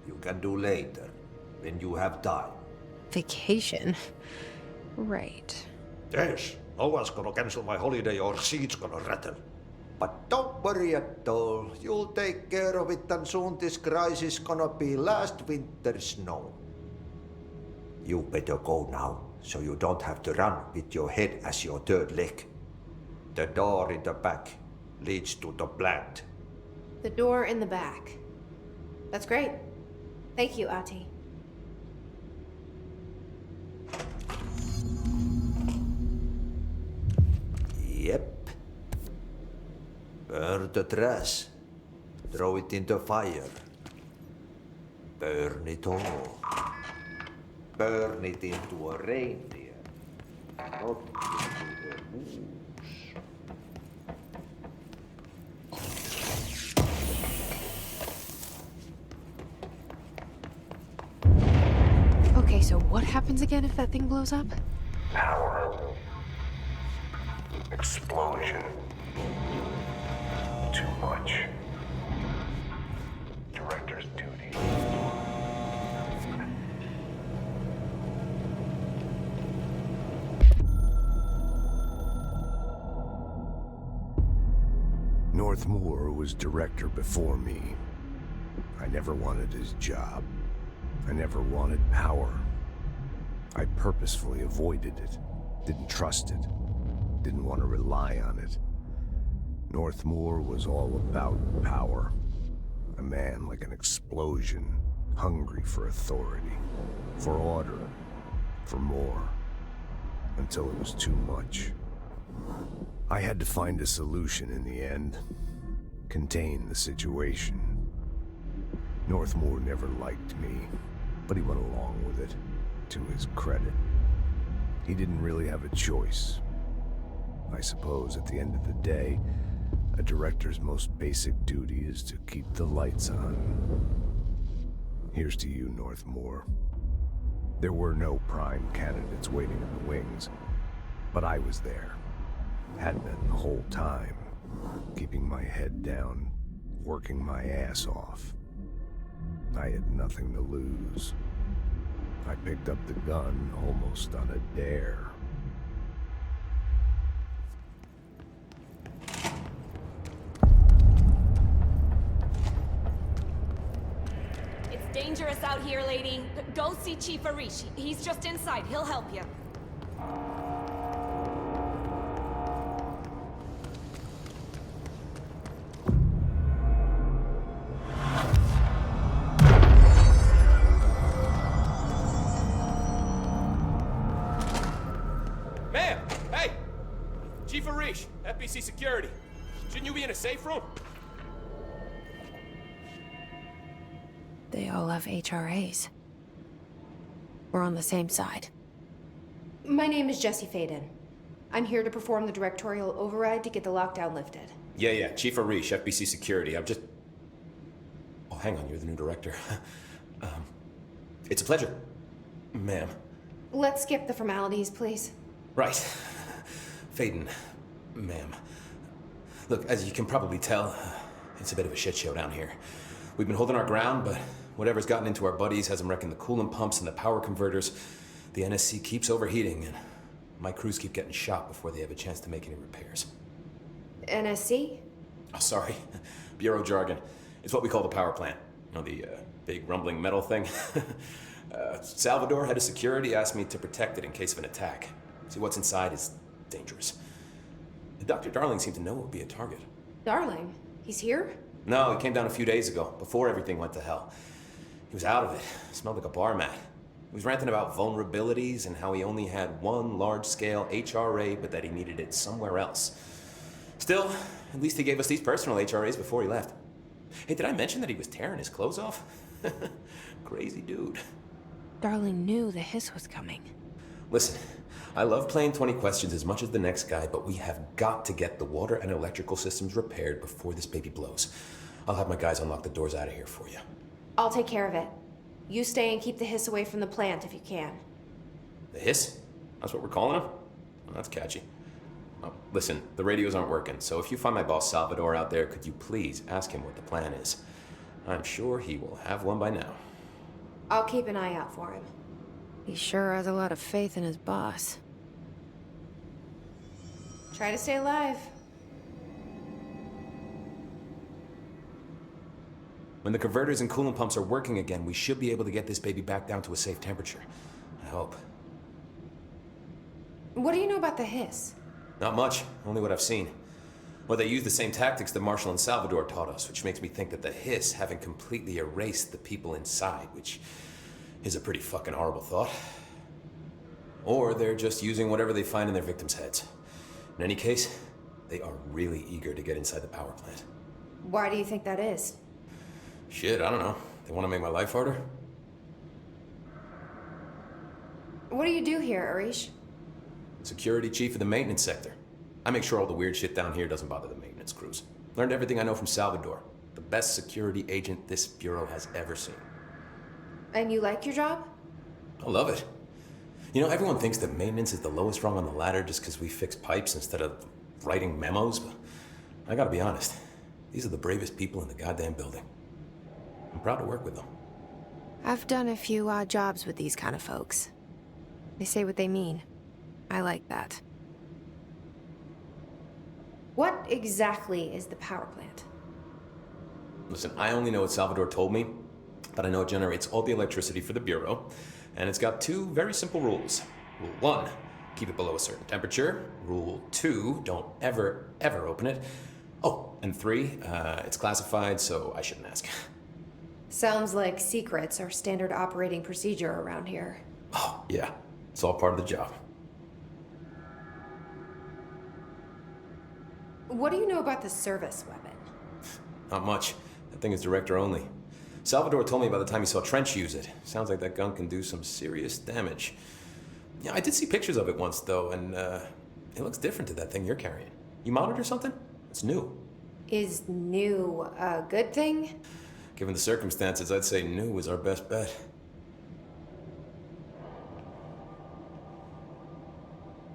You can do later, when you have time. Vacation? Right. Yes, no one's gonna cancel my holiday or seat's gonna rattle. But don't worry at all. You'll take care of it and soon this crisis gonna be last winter's snow. You better go now, so you don't have to run with your head as your third leg. The door in the back leads to the plant. The door in the back. That's great. Thank you, Ati. Yep. Burn the trash. Throw it in the fire. Burn it all. Burn it into a reindeer. Not into a moose. Okay, so what happens again if that thing blows up? Power. Explosion. Too much. Director's duty. Northmoor was director before me. I never wanted his job. I never wanted power. I purposefully avoided it. Didn't trust it. Didn't want to rely on it. Northmoor was all about power. A man like an explosion, hungry for authority, for order, for more, until it was too much. I had to find a solution in the end. Contain the situation. Northmoor never liked me, but he went along with it, to his credit. He didn't really have a choice. I suppose at the end of the day, a director's most basic duty is to keep the lights on. Here's to you, Northmoor. There were no prime candidates waiting in the wings, but I was there. Had been the whole time, keeping my head down, working my ass off. I had nothing to lose. I picked up the gun almost on a dare. It's dangerous out here, lady. Go see Chief Arish. He's just inside. He'll help you. FBC security. Shouldn't you be in a safe room? They all have HRAs. We're on the same side. My name is Jesse Feyden. I'm here to perform the directorial override to get the lockdown lifted. Yeah, Chief Arish, FBC security. I'm just... Oh, hang on, you're the new director. It's a pleasure, ma'am. Let's skip the formalities, please. Right. Feyden, ma'am. Look, as you can probably tell, It's a bit of a shit show down here. We've been holding our ground, but whatever's gotten into our buddies has them wrecking the coolant pumps and the power converters. The NSC keeps overheating, and my crews keep getting shot before they have a chance to make any repairs. NSC? Oh, sorry. Bureau jargon. It's what we call the power plant. You know, the big rumbling metal thing? Salvador, head of security, asked me to protect it in case of an attack. See, what's inside is dangerous. Dr. Darling seemed to know it would be a target. Darling? He's here? No, he came down a few days ago, before everything went to hell. He was out of it. Smelled like a bar mat. He was ranting about vulnerabilities and how he only had one large-scale HRA, but that he needed it somewhere else. Still, at least he gave us these personal HRAs before he left. Hey, did I mention that he was tearing his clothes off? Crazy dude. Darling knew the hiss was coming. Listen, I love playing 20 questions as much as the next guy, but we have got to get the water and electrical systems repaired before this baby blows. I'll have my guys unlock the doors out of here for you. I'll take care of it. You stay and keep the hiss away from the plant if you can. The hiss? That's what we're calling him? Well, that's catchy. Oh, listen, the radios aren't working, so if you find my boss Salvador out there, could you please ask him what the plan is? I'm sure he will have one by now. I'll keep an eye out for him. He sure has a lot of faith in his boss. Try to stay alive. When the converters and coolant pumps are working again, we should be able to get this baby back down to a safe temperature. I hope. What do you know about the hiss? Not much, only what I've seen. Well, they use the same tactics that Marshall and Salvador taught us, which makes me think that the hiss haven't completely erased the people inside, which is a pretty fucking horrible thought. Or they're just using whatever they find in their victims' heads. In any case, they are really eager to get inside the power plant. Why do you think that is? Shit, I don't know. They want to make my life harder? What do you do here, Arish? Security chief of the maintenance sector. I make sure all the weird shit down here doesn't bother the maintenance crews. Learned everything I know from Salvador. The best security agent this bureau has ever seen. And you like your job? I love it. You know, everyone thinks that maintenance is the lowest rung on the ladder just because we fix pipes instead of writing memos, but I gotta be honest. These are the bravest people in the goddamn building. I'm proud to work with them. I've done a few odd jobs with these kind of folks. They say what they mean. I like that. What exactly is the power plant? Listen, I only know what Salvador told me, but I know it generates all the electricity for the Bureau, and it's got two very simple rules. Rule 1, keep it below a certain temperature. Rule 2, don't ever, ever open it. Oh, and 3, it's classified, so I shouldn't ask. Sounds like secrets are standard operating procedure around here. Oh, yeah. It's all part of the job. What do you know about the service weapon? Not much. That thing is director only. Salvador told me by the time he saw Trench use it. Sounds like that gun can do some serious damage. Yeah, I did see pictures of it once, though, and it looks different to that thing you're carrying. You mounted or something? It's new. Is new a good thing? Given the circumstances, I'd say new is our best bet.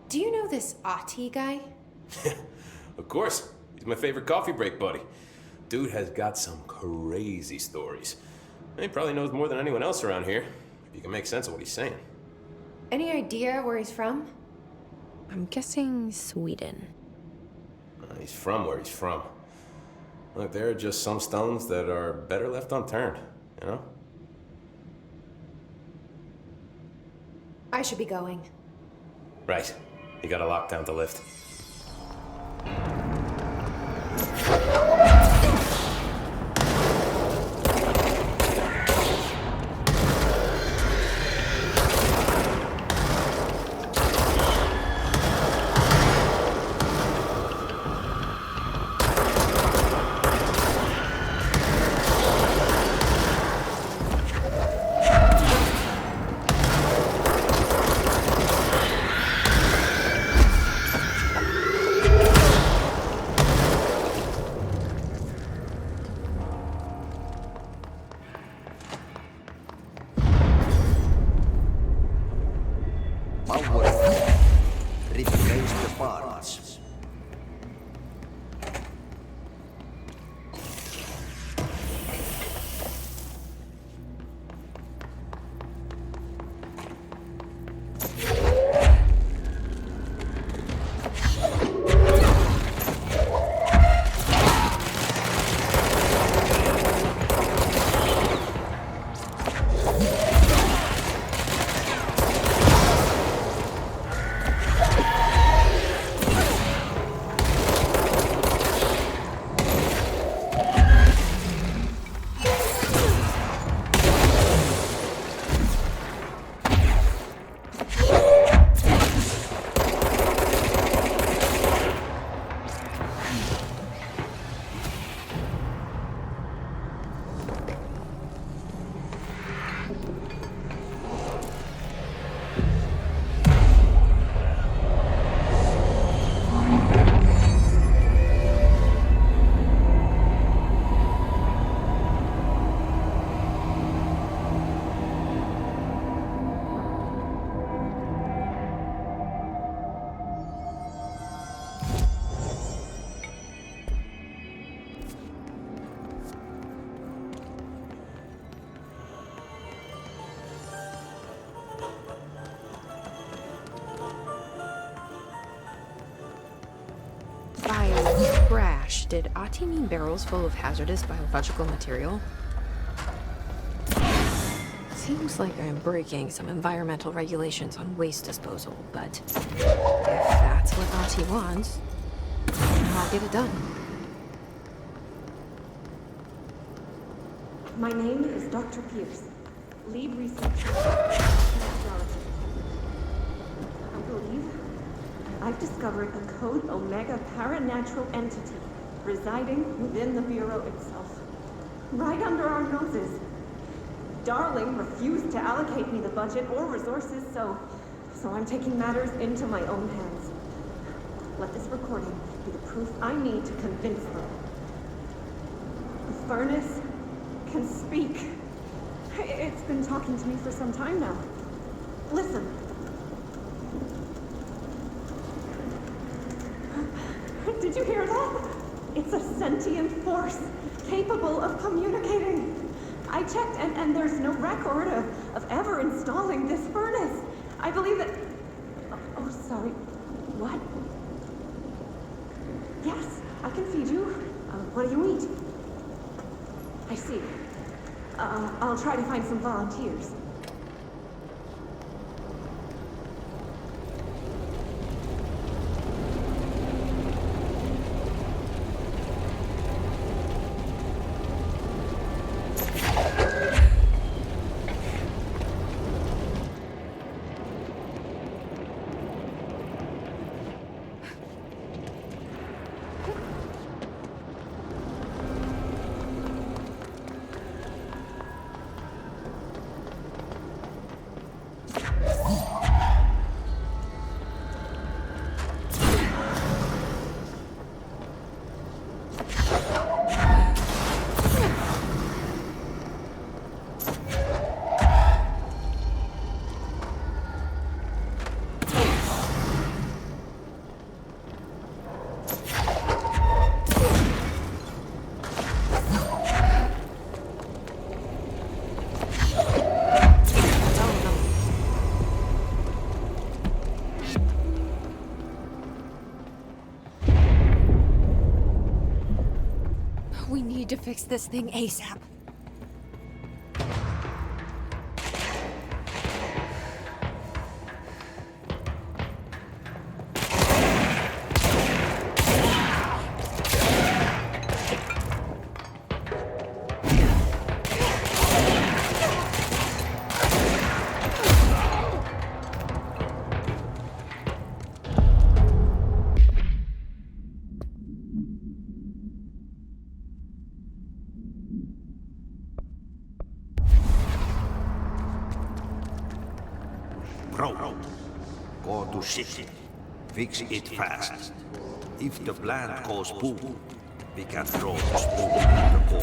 Do you know this Ati guy? Of course. He's my favorite coffee break buddy. Dude has got some crazy stories. He probably knows more than anyone else around here. If you can make sense of what he's saying. Any idea where he's from? I'm guessing Sweden. He's from where he's from. Look, there are just some stones that are better left unturned, you know? I should be going. Right. You got a lockdown to lift. trash, did Ati mean barrels full of hazardous biological material? Seems like I'm breaking some environmental regulations on waste disposal, but if that's what Ati wants, I'll get it done. My name is Dr. Pierce, lead researcher in astrology. I believe I've discovered a Code Omega paranatural entity residing within the Bureau itself, right under our noses. Darling refused to allocate me the budget or resources, so I'm taking matters into my own hands. Let this recording be the proof I need to convince them. The furnace can speak. It's been talking to me for some time now. Listen. Did you hear that? It's a sentient force capable of communicating. I checked, and there's no record of ever installing this furnace. I believe that... Oh, sorry. What? Yes, I can feed you. What do you eat? I see. I'll try to find some volunteers. We need to fix this thing ASAP. Bro, go to city. Fix it fast. If the plant goes boom, we can throw the spoon in the bowl.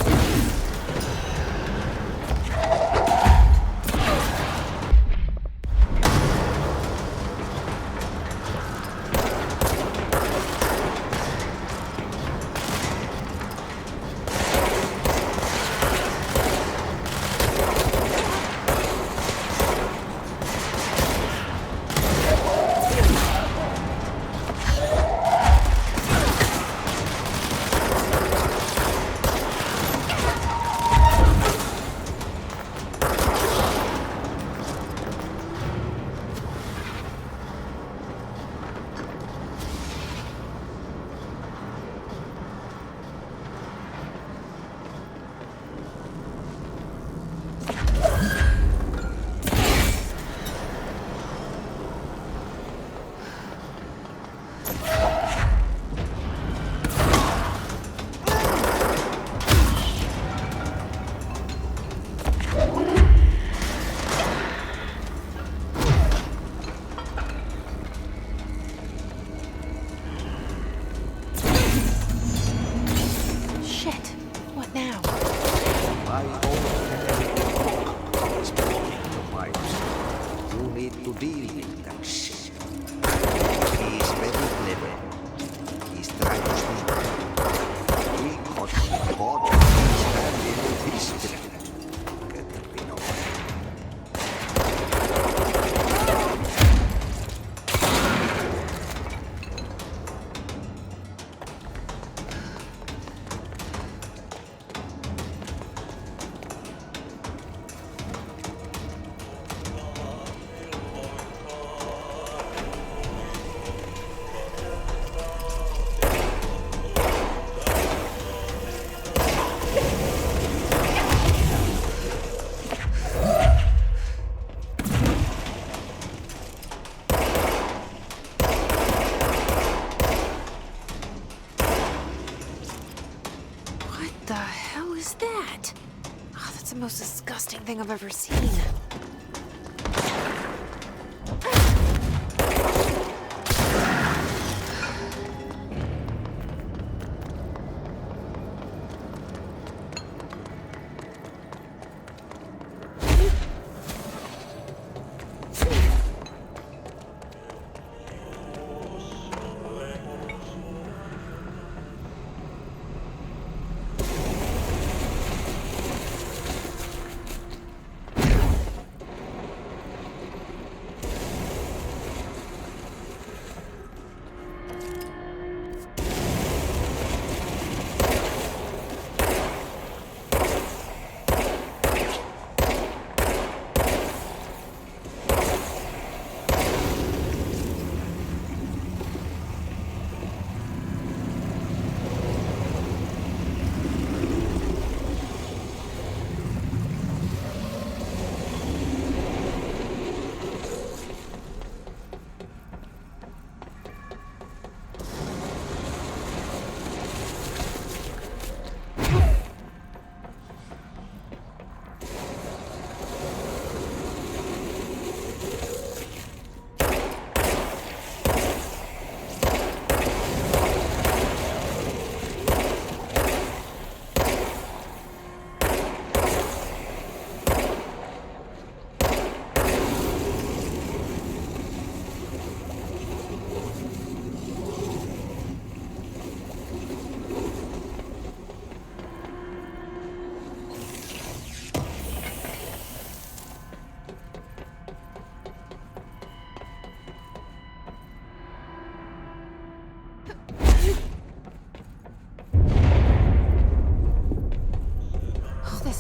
the hell is that? Oh, that's the most disgusting thing I've ever seen.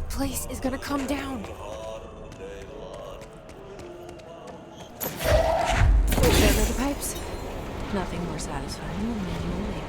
Place is gonna come down. There the pipes. Nothing more satisfying than manual labor.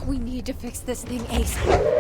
We need to fix this thing ASAP.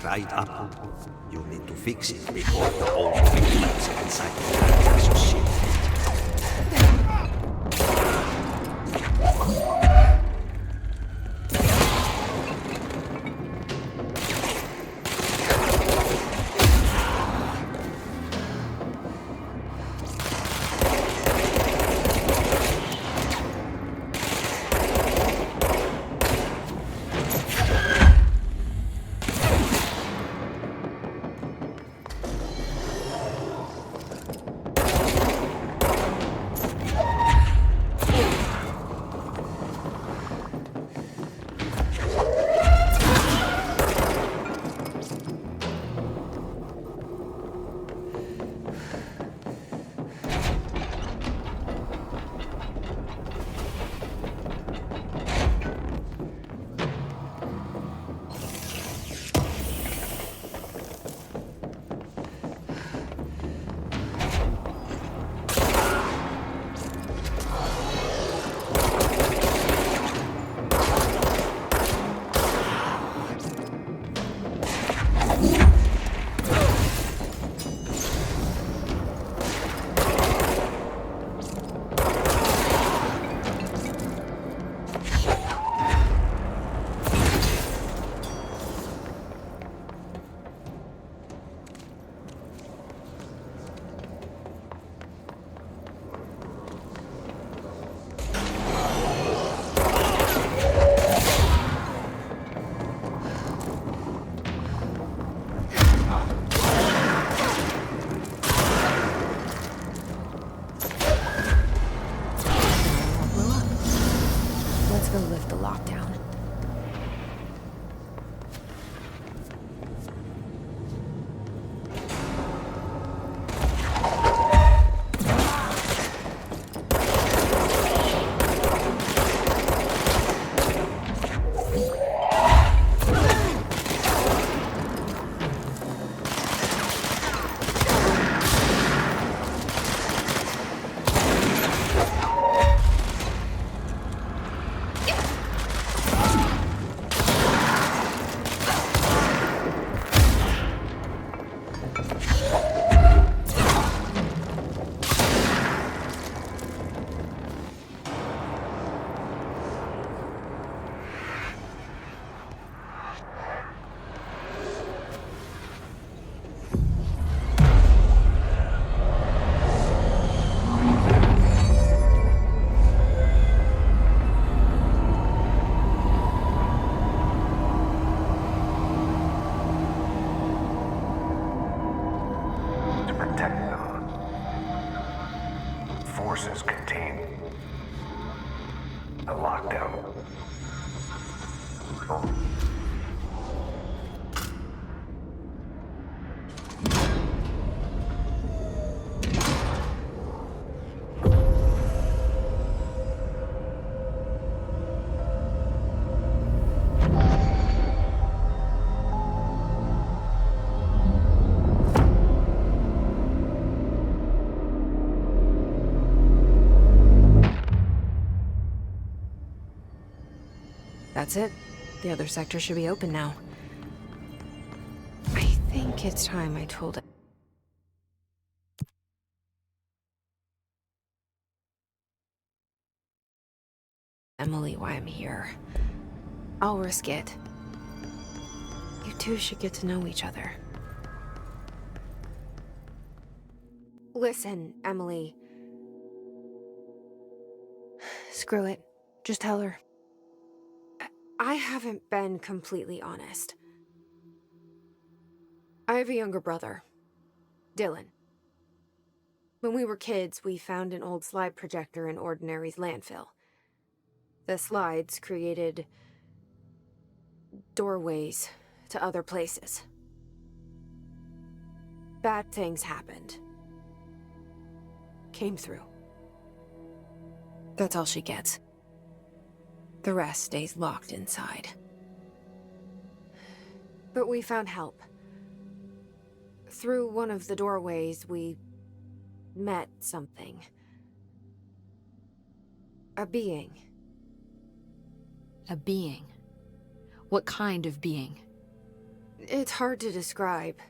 Right up. You need to fix it before the whole thing comes inside the capture ship. protect them. Forces contain the lockdown. That's it. The other sector should be open now. I think it's time I told Emily why I'm here. I'll risk it. You two should get to know each other. Listen, Emily. Screw it. Just tell her. I haven't been completely honest. I have a younger brother, Dylan. When we were kids, we found an old slide projector in Ordinary's landfill. The slides created doorways to other places. Bad things happened. Came through. That's all she gets. The rest stays locked inside. But we found help. Through one of the doorways, we met something. A being. A being? What kind of being? It's hard to describe,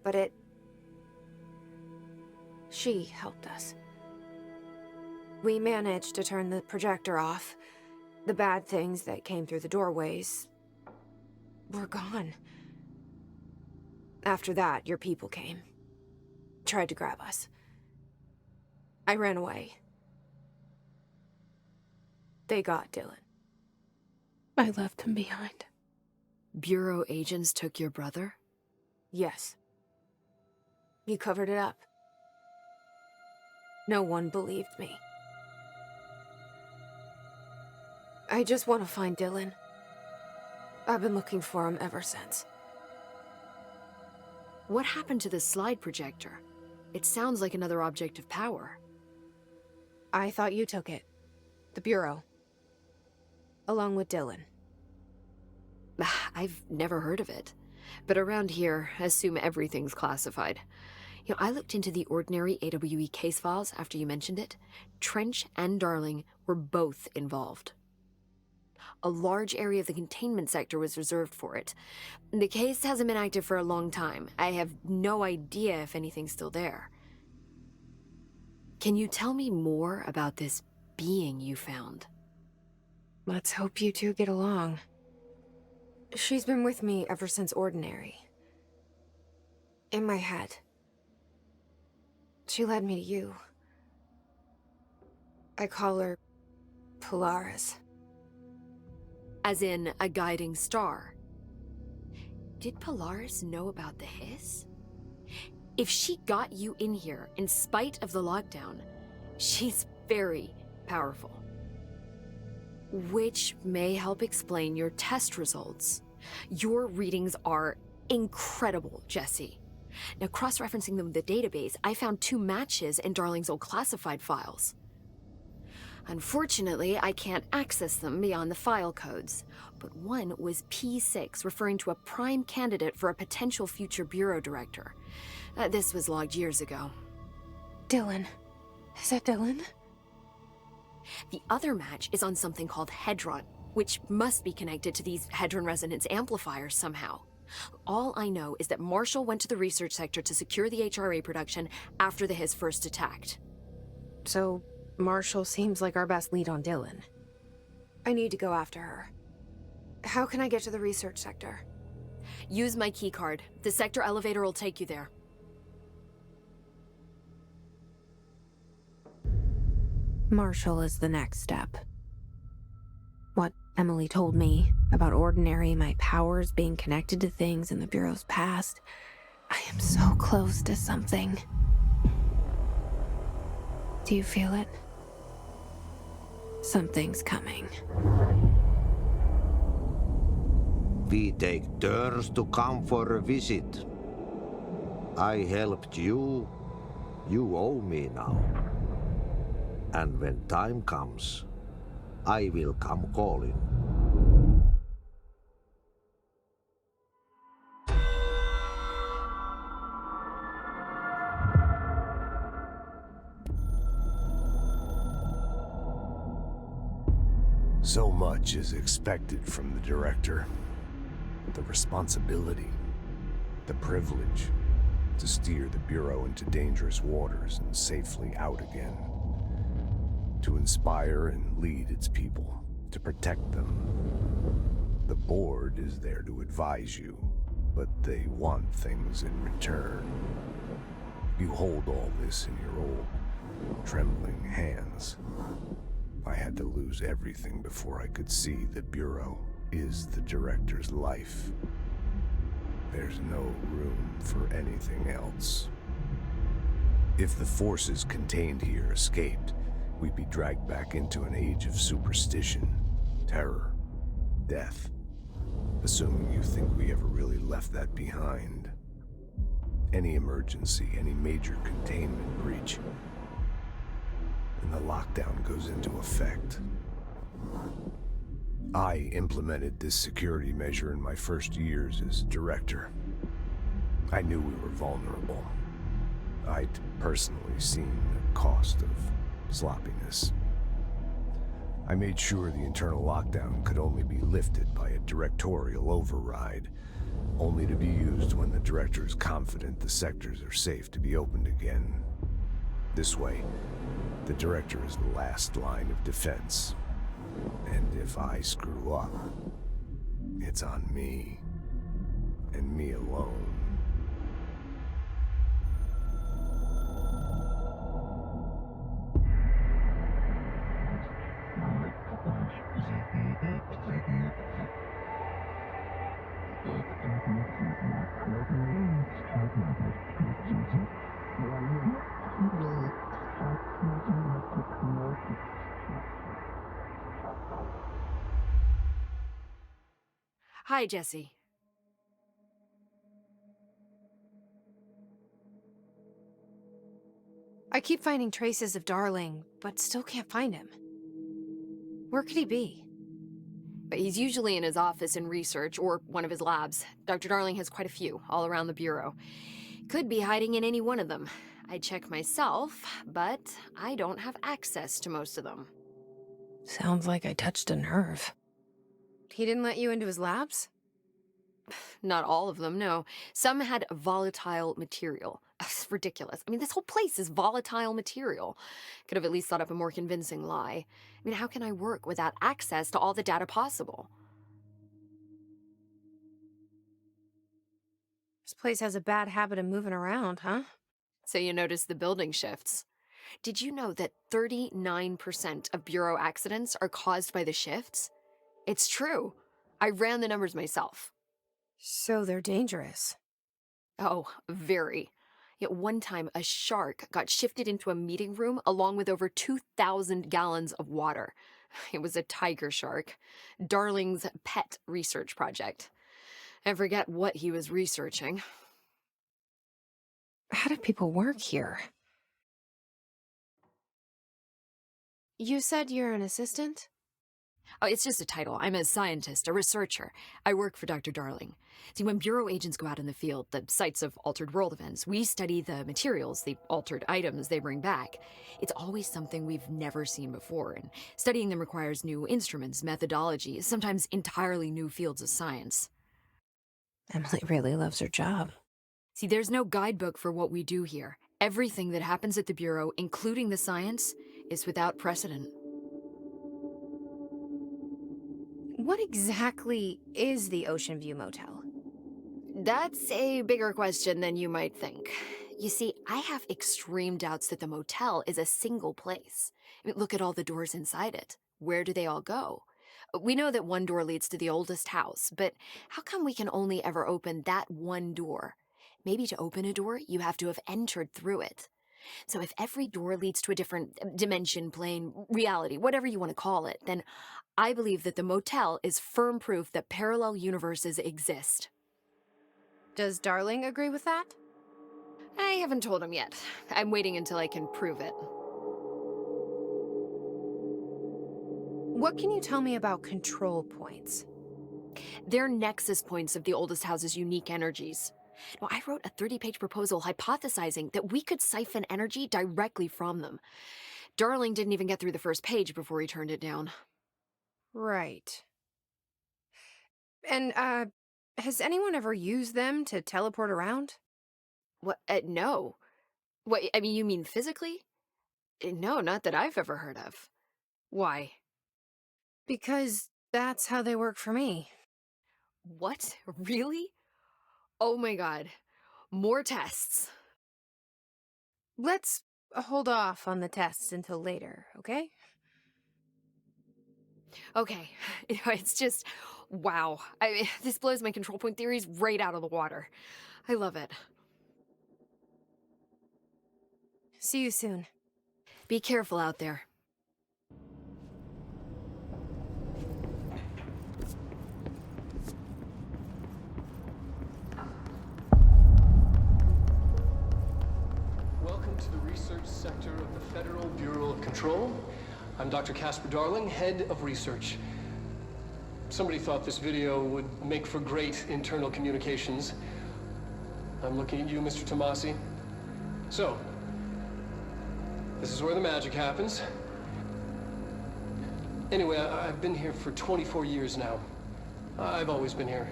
but she helped us. We managed to turn the projector off. The bad things that came through the doorways were gone. After that, your people came. Tried to grab us. I ran away. They got Dylan. I left him behind. Bureau agents took your brother? Yes. You covered it up. No one believed me. I just want to find Dylan. I've been looking for him ever since. What happened to the slide projector? It sounds like another object of power. I thought you took it. The Bureau. Along with Dylan. I've never heard of it. But around here, assume everything's classified. You know, I looked into the Ordinary AWE case files after you mentioned it. Trench and Darling were both involved. A large area of the containment sector was reserved for it. The case hasn't been active for a long time. I have no idea if anything's still there. Can you tell me more about this being you found? Let's hope you two get along. She's been with me ever since Ordinary. In my head. She led me to you. I call her Polaris. As in, a guiding star. Did Polaris know about the hiss? If she got you in here in spite of the lockdown, she's very powerful. Which may help explain your test results. Your readings are incredible, Jesse. Now, cross-referencing them with the database, I found 2 matches in Darling's old classified files. Unfortunately, I can't access them beyond the file codes, but one was P6, referring to a prime candidate for a potential future bureau director. This was logged years ago. Dylan. Is that Dylan? The other match is on something called Hedron, which must be connected to these Hedron resonance amplifiers somehow. All I know is that Marshall went to the research sector to secure the HRA production after the Hiss first attacked. So, Marshall seems like our best lead on Dylan. I need to go after her. How can I get to the research sector? Use my keycard. The sector elevator will take you there. Marshall is the next step. What Emily told me about Ordinary, my powers being connected to things in the Bureau's past. I am so close to something. Do you feel it? Something's coming. We take turns to come for a visit. I helped you. You owe me now. And when time comes, I will come calling. So much is expected from the director. The responsibility, the privilege to steer the Bureau into dangerous waters and safely out again. To inspire and lead its people, to protect them. The board is there to advise you, but they want things in return. You hold all this in your old, trembling hands. I had to lose everything before I could see the Bureau is the director's life. There's no room for anything else. If the forces contained here escaped, we'd be dragged back into an age of superstition, terror, death. Assuming you think we ever really left that behind. Any emergency, any major containment breach, and the lockdown goes into effect. I implemented this security measure in my first years as director. I knew we were vulnerable. I'd personally seen the cost of sloppiness. I made sure the internal lockdown could only be lifted by a directorial override, only to be used when the director is confident the sectors are safe to be opened again. This way, the director is the last line of defense. And if I screw up, it's on me, and me alone. Hi, Jesse. I keep finding traces of Darling, but still can't find him. Where could he be? But he's usually in his office in research or one of his labs. Dr. Darling has quite a few all around the Bureau. Could be hiding in any one of them. I check myself, but I don't have access to most of them. Sounds like I touched a nerve. He didn't let you into his labs? Not all of them, no. Some had volatile material. It's ridiculous. I mean, this whole place is volatile material. Could have at least thought up a more convincing lie. I mean, how can I work without access to all the data possible? This place has a bad habit of moving around, huh? So you notice the building shifts. Did you know that 39% of Bureau accidents are caused by the shifts? It's true. I ran the numbers myself. So they're dangerous. Oh, very. Yet one time, a shark got shifted into a meeting room along with over 2,000 gallons of water. It was a tiger shark. Darling's pet research project. I forget what he was researching. How do people work here? You said you're an assistant? Oh, it's just a title. I'm a scientist, a researcher. I work for Dr. Darling. See, when Bureau agents go out in the field, the sites of altered world events, we study the materials, the altered items they bring back. It's always something we've never seen before, and studying them requires new instruments, methodologies, sometimes entirely new fields of science. Emily really loves her job. See, there's no guidebook for what we do here. Everything that happens at the Bureau, including the science, is without precedent. What exactly is the Ocean View Motel? That's a bigger question than you might think. You see, I have extreme doubts that the motel is a single place. I mean, look at all the doors inside it. Where do they all go? We know that one door leads to the oldest house, but how come we can only ever open that one door? Maybe to open a door, you have to have entered through it. So if every door leads to a different dimension, plane, reality, whatever you want to call it, then I believe that the motel is firm proof that parallel universes exist. Does Darling agree with that? I haven't told him yet. I'm waiting until I can prove it. What can you tell me about control points? They're nexus points of the oldest house's unique energies. Now, I wrote a 30-page proposal hypothesizing that we could siphon energy directly from them. Darling didn't even get through the first page before he turned it down. Right. And, has anyone ever used them to teleport around? What? No. What, I mean, you mean physically? No, not that I've ever heard of. Why? Because that's how they work for me. What? Really? Oh my god. More tests. Let's hold off on the tests until later, okay? Okay. It's just, wow. I mean, this blows my control point theories right out of the water. I love it. See you soon. Be careful out there. Welcome to the research sector of the Federal Bureau of Control. I'm Dr. Casper Darling, head of research. Somebody thought this video would make for great internal communications. I'm looking at you, Mr. Tomasi. So, this is where the magic happens. Anyway, I've been here for 24 years now. I've always been here.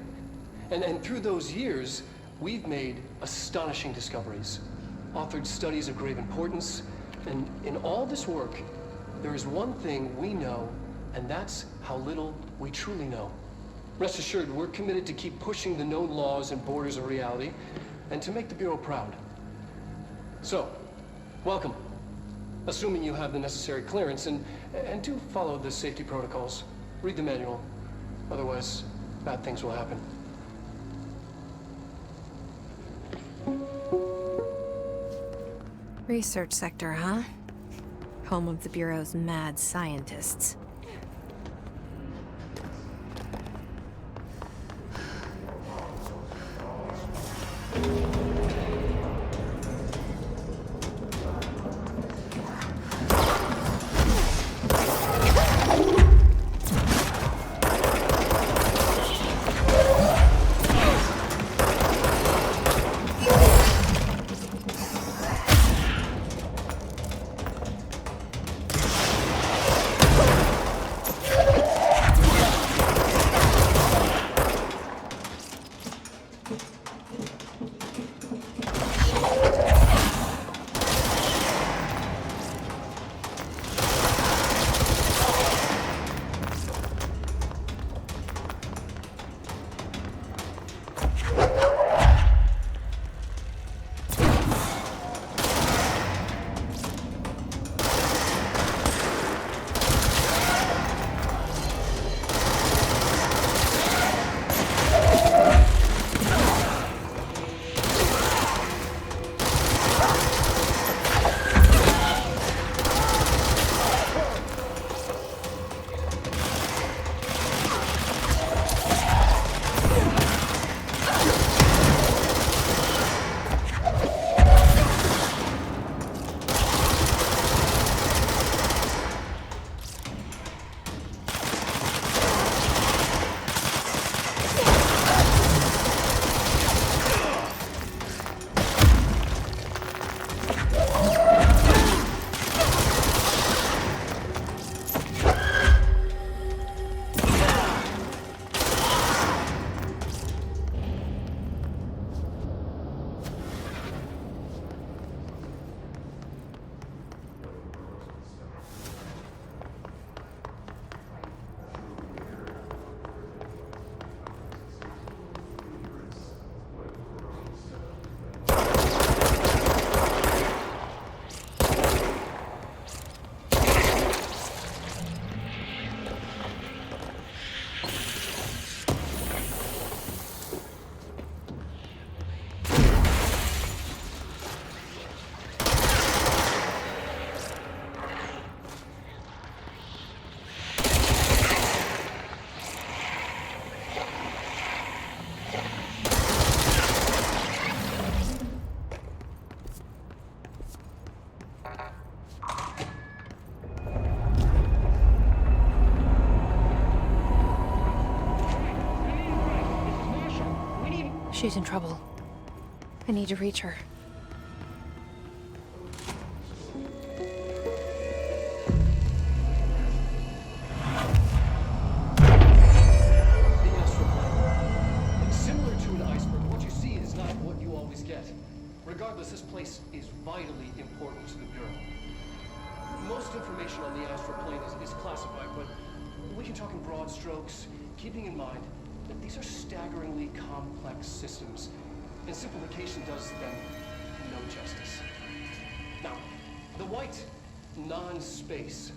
And through those years, we've made astonishing discoveries, authored studies of grave importance, and in all this work, there is one thing we know, and that's how little we truly know. Rest assured, we're committed to keep pushing the known laws and borders of reality, and to make the Bureau proud. So, welcome. Assuming you have the necessary clearance, and do follow the safety protocols. Read the manual. Otherwise, bad things will happen. Research sector, huh? Home of the Bureau's mad scientists. She's in trouble. I need to reach her. Regardless, this place is vitally important to the Bureau. Most information on the astral plane is classified, but we can talk in broad strokes, keeping in mind that these are staggeringly complex systems, and simplification does them no justice. Now, the white non-space,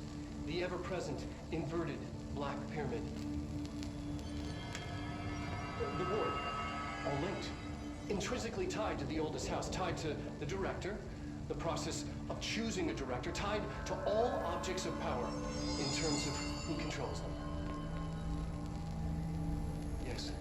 the ever-present inverted black pyramid, the board, all linked. Intrinsically tied to the oldest house, tied to the director, the process of choosing a director, tied to all objects of power in terms of who controls them. Yes.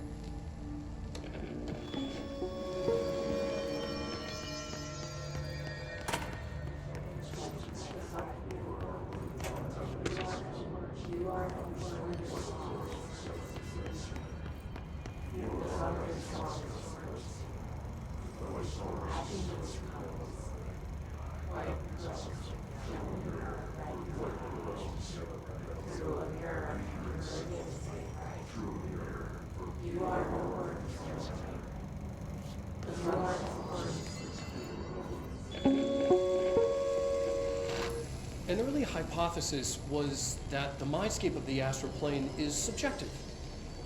An early hypothesis was that the mindscape of the astral plane is subjective.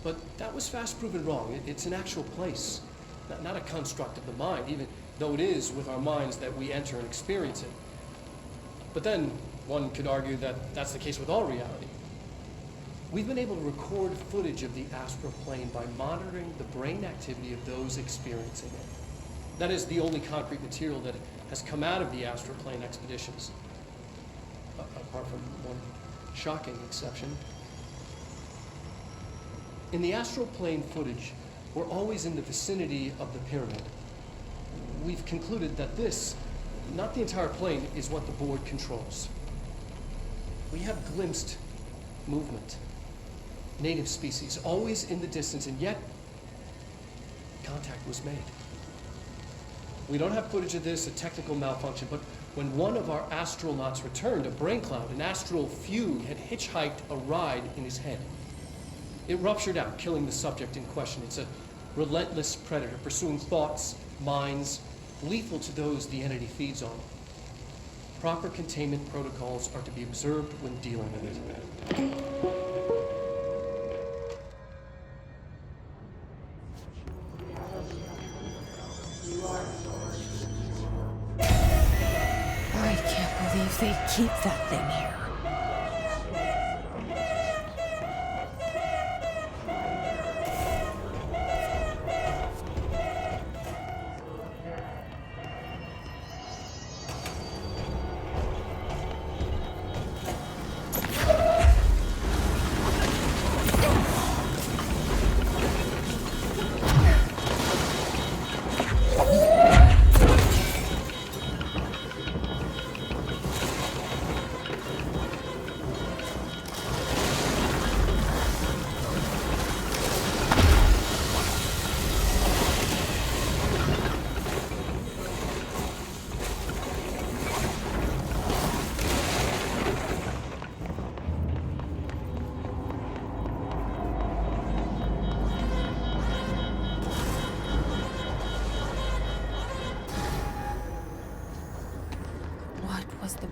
But that was fast proven wrong. It's an actual place, not a construct of the mind, even though it is with our minds that we enter and experience it. But then one could argue that that's the case with all reality. We've been able to record footage of the astral plane by monitoring the brain activity of those experiencing it. That is the only concrete material that has come out of the astral plane expeditions. Apart from one shocking exception. In the astral plane footage, we're always in the vicinity of the pyramid. We've concluded that this, not the entire plane, is what the board controls. We have glimpsed movement, native species, always in the distance, and yet contact was made. We don't have footage of this, a technical malfunction, but when one of our astronauts returned, a brain cloud, an astral fugue, had hitchhiked a ride in his head. It ruptured out, killing the subject in question. It's a relentless predator, pursuing thoughts, minds, lethal to those the entity feeds on. Proper containment protocols are to be observed when dealing with it. I can't believe they keep that thing here.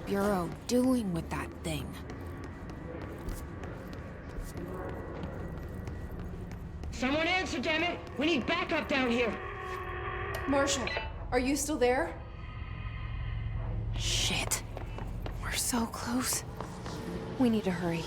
Bureau doing with that thing? Someone answer, damn it! We need backup down here! Marshall, are you still there? Shit. We're so close. We need to hurry.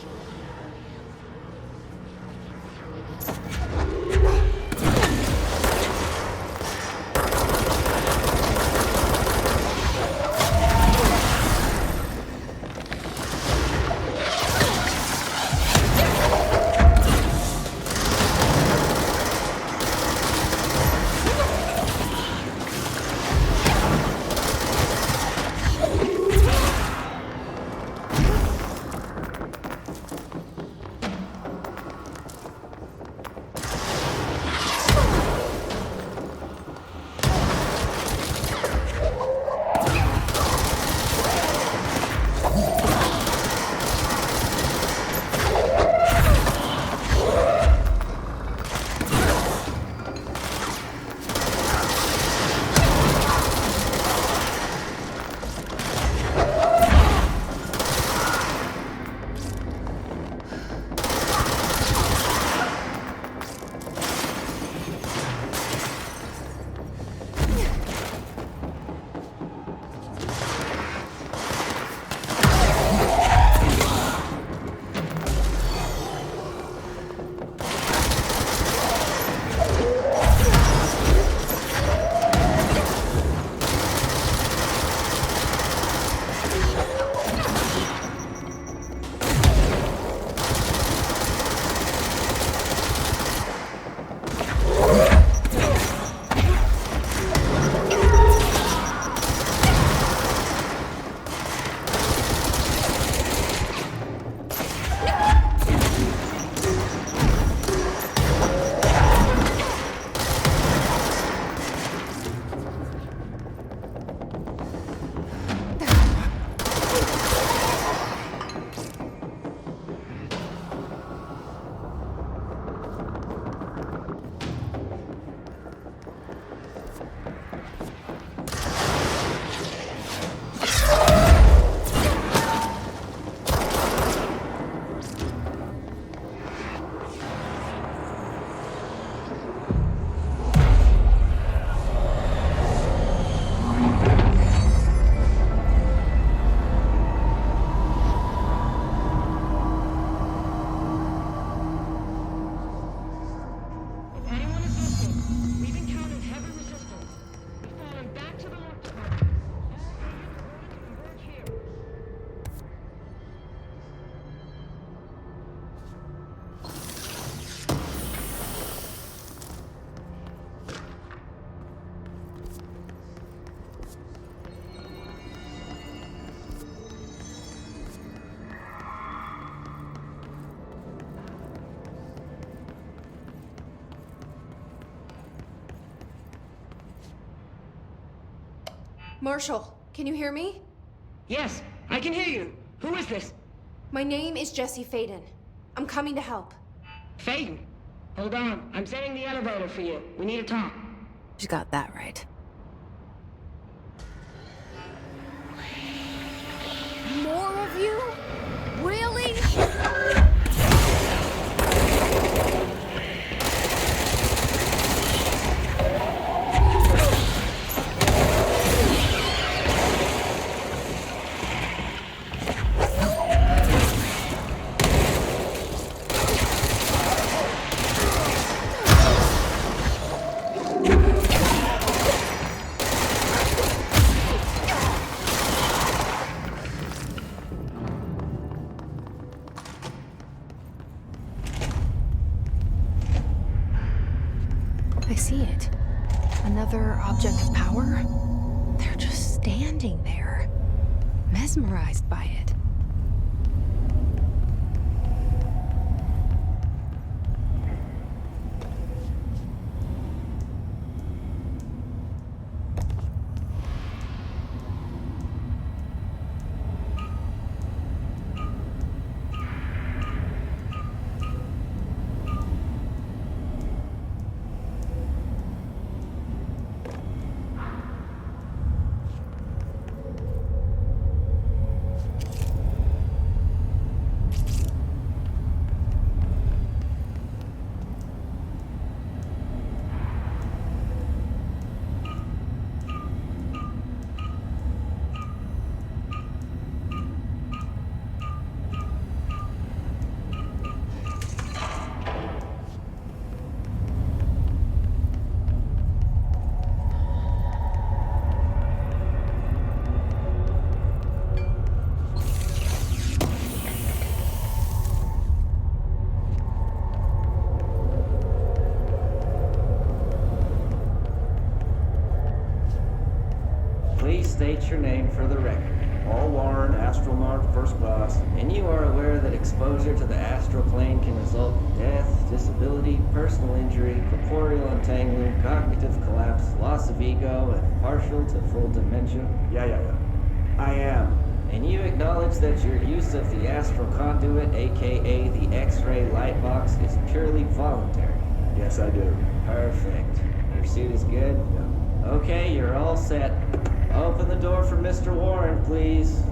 Marshall, can you hear me? Yes, I can hear you. Who is this? My name is Jesse Feyden. I'm coming to help. Feyden? Hold on, I'm setting the elevator for you. We need to talk. She got that right. More of you? Really? I see it. Another object of power? They're just standing there, mesmerized by it. Please state your name for the record. Paul Warren, astronaut first class, and you are aware that exposure to the astral plane can result in death, disability, personal injury, corporeal untangling, cognitive collapse, loss of ego, and partial to full dementia? Yeah. I am. And you acknowledge that your use of the astral conduit, aka the X-ray light box, is purely voluntary? Yes, I do. Perfect. Your suit is good? Yeah. Okay, you're all set. Open the door for Mr. Warren, please.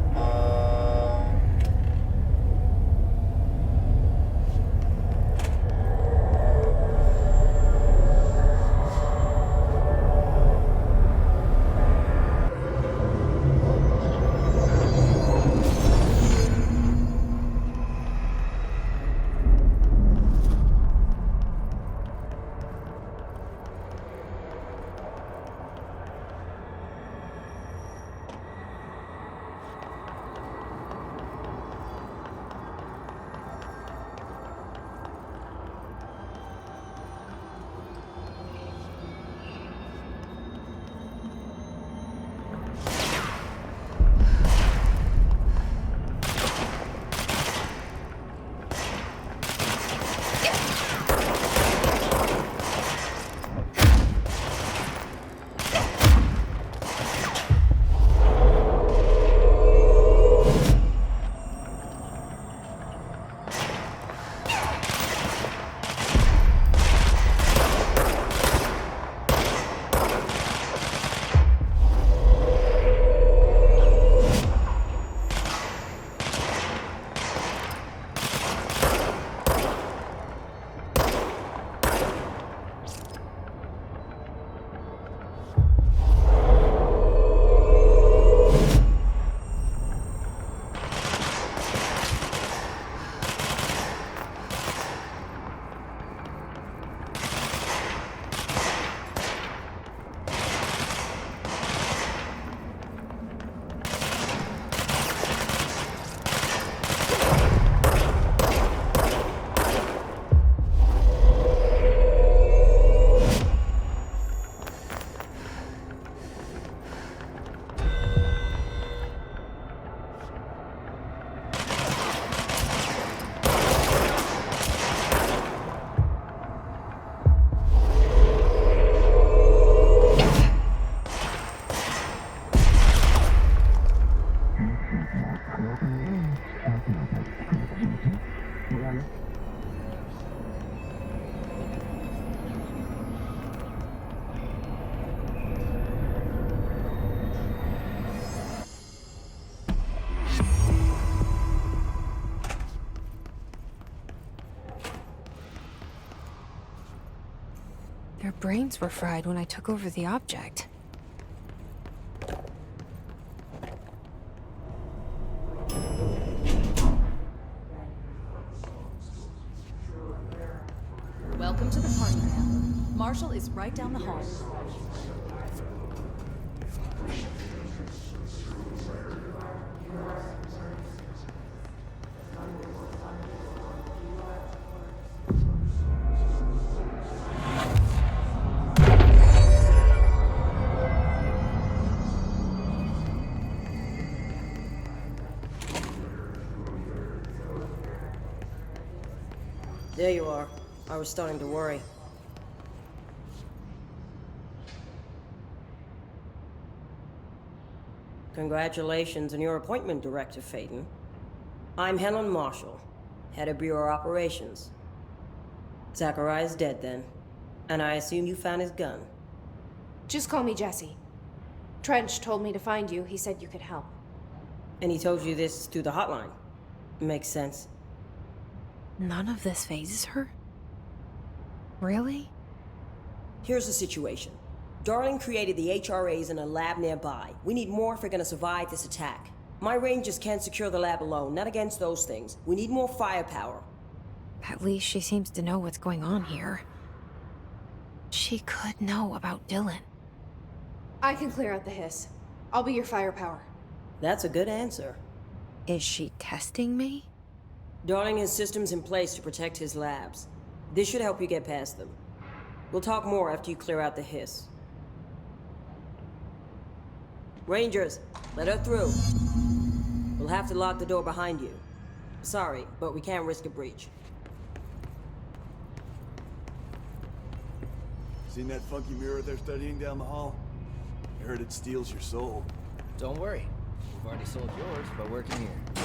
brains were fried when I took over the object. Welcome to the party, ma'am. Marshall is right down the hall. There you are. I was starting to worry. Congratulations on your appointment, Director Feyden. I'm Helen Marshall, head of Bureau Operations. Zachariah's dead then, and I assume you found his gun. Just call me Jesse. Trench told me to find you. He said you could help. And he told you this through the hotline. Makes sense. None of this phases her? Really? Here's the situation. Darling created the HRAs in a lab nearby. We need more if we're gonna survive this attack. My rangers can't secure the lab alone, not against those things. We need more firepower. At least she seems to know what's going on here. She could know about Dylan. I can clear out the hiss. I'll be your firepower. That's a good answer. Is she testing me? Darling has systems in place to protect his labs. This should help you get past them. We'll talk more after you clear out the hiss. Rangers, let her through. We'll have to lock the door behind you. Sorry, but we can't risk a breach. Seen that funky mirror they're studying down the hall? I heard it steals your soul. Don't worry. We've already sold yours by working here.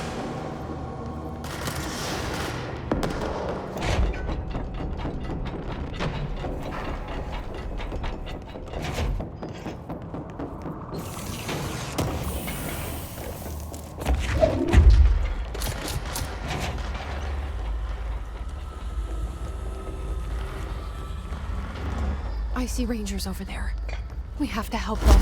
I see Rangers over there. We have to help them.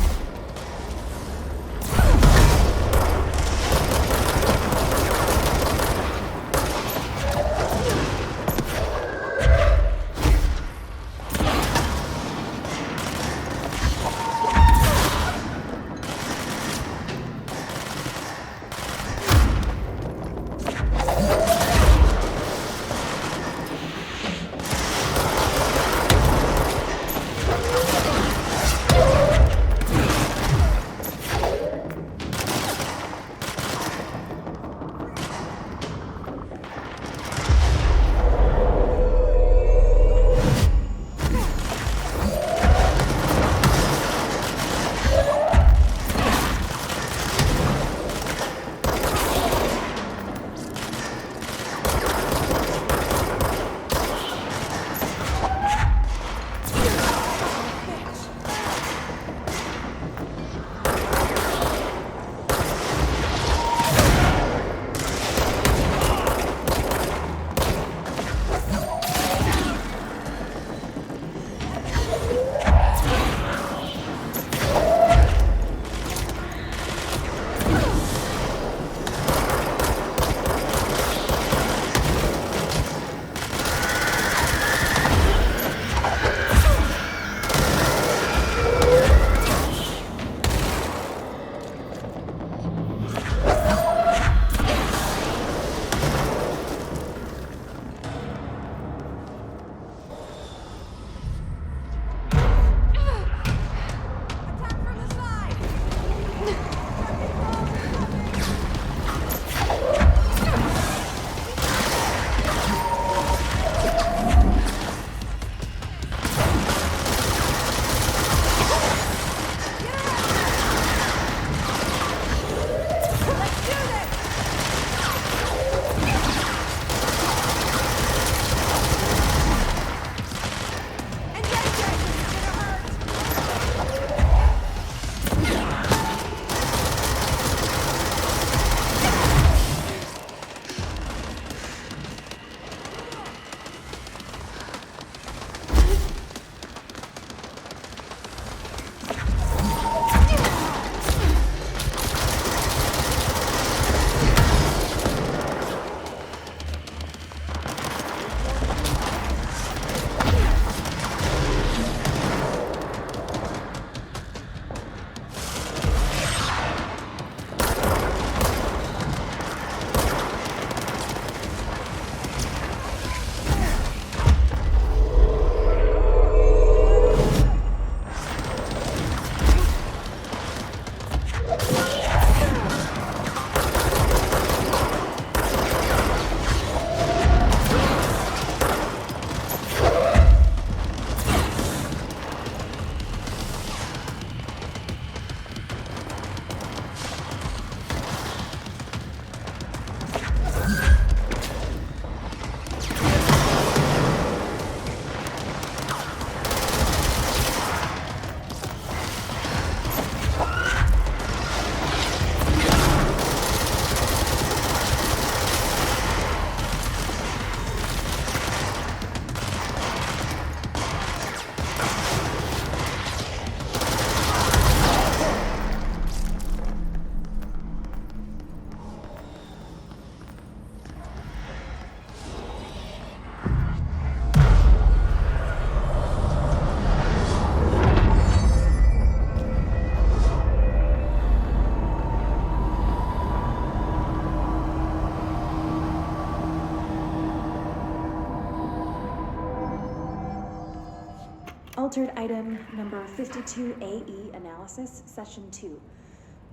Altered item number 52AE analysis, session 2.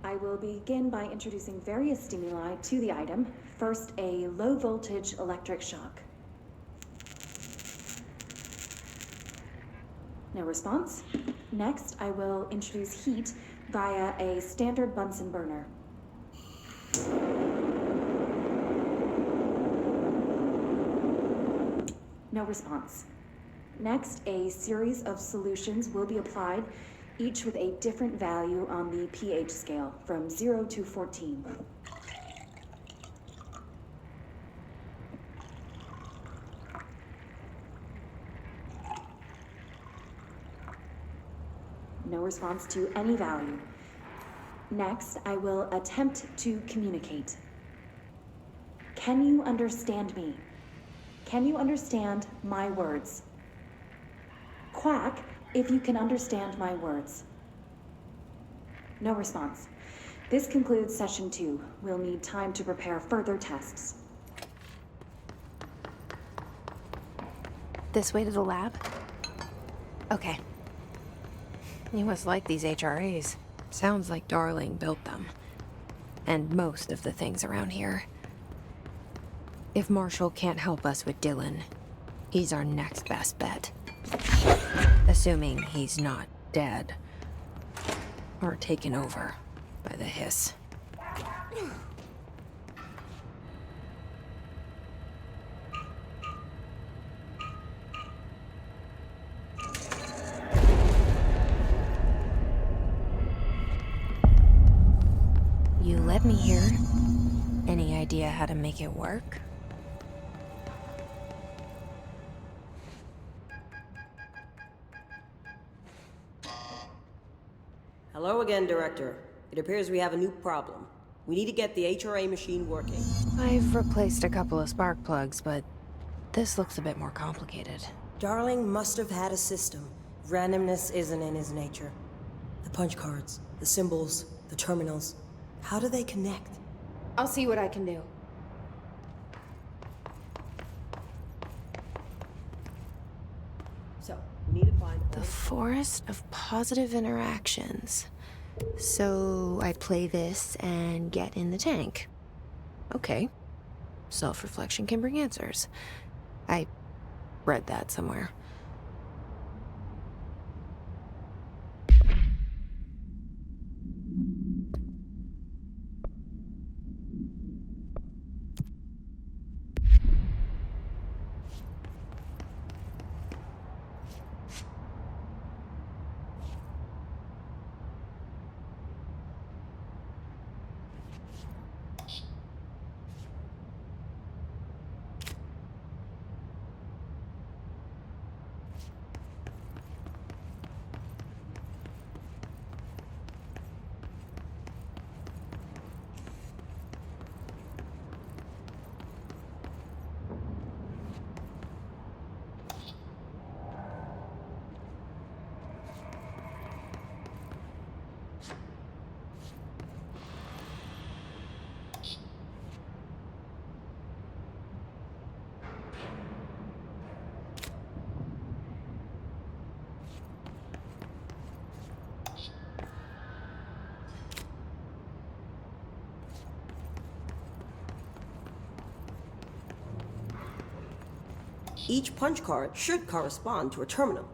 I will begin by introducing various stimuli to the item. First, a low voltage electric shock. No response. Next, I will introduce heat via a standard Bunsen burner. No response. Next, a series of solutions will be applied, each with a different value on the pH scale, from 0 to 14. No response to any value. Next, I will attempt to communicate. Can you understand me? Can you understand my words? Quack if you can understand my words. No response. This concludes session 2. We'll need time to prepare further tests. This way to the lab? Okay. You must like these HRAs. Sounds like Darling built them. And most of the things around here. If Marshall can't help us with Dylan, he's our next best bet. Assuming he's not dead. Or taken over by the hiss. You let me here. Any idea how to make it work? Hello again, Director. It appears we have a new problem. We need to get the HRA machine working. I've replaced a couple of spark plugs, but this looks a bit more complicated. Darling must have had a system. Randomness isn't in his nature. The punch cards, the symbols, the terminals. How do they connect? I'll see what I can do. So, we need to find the forest of positive interactions. So I play this and get in the tank. Okay. Self-reflection can bring answers. I read that somewhere. Each punch card should correspond to a terminal.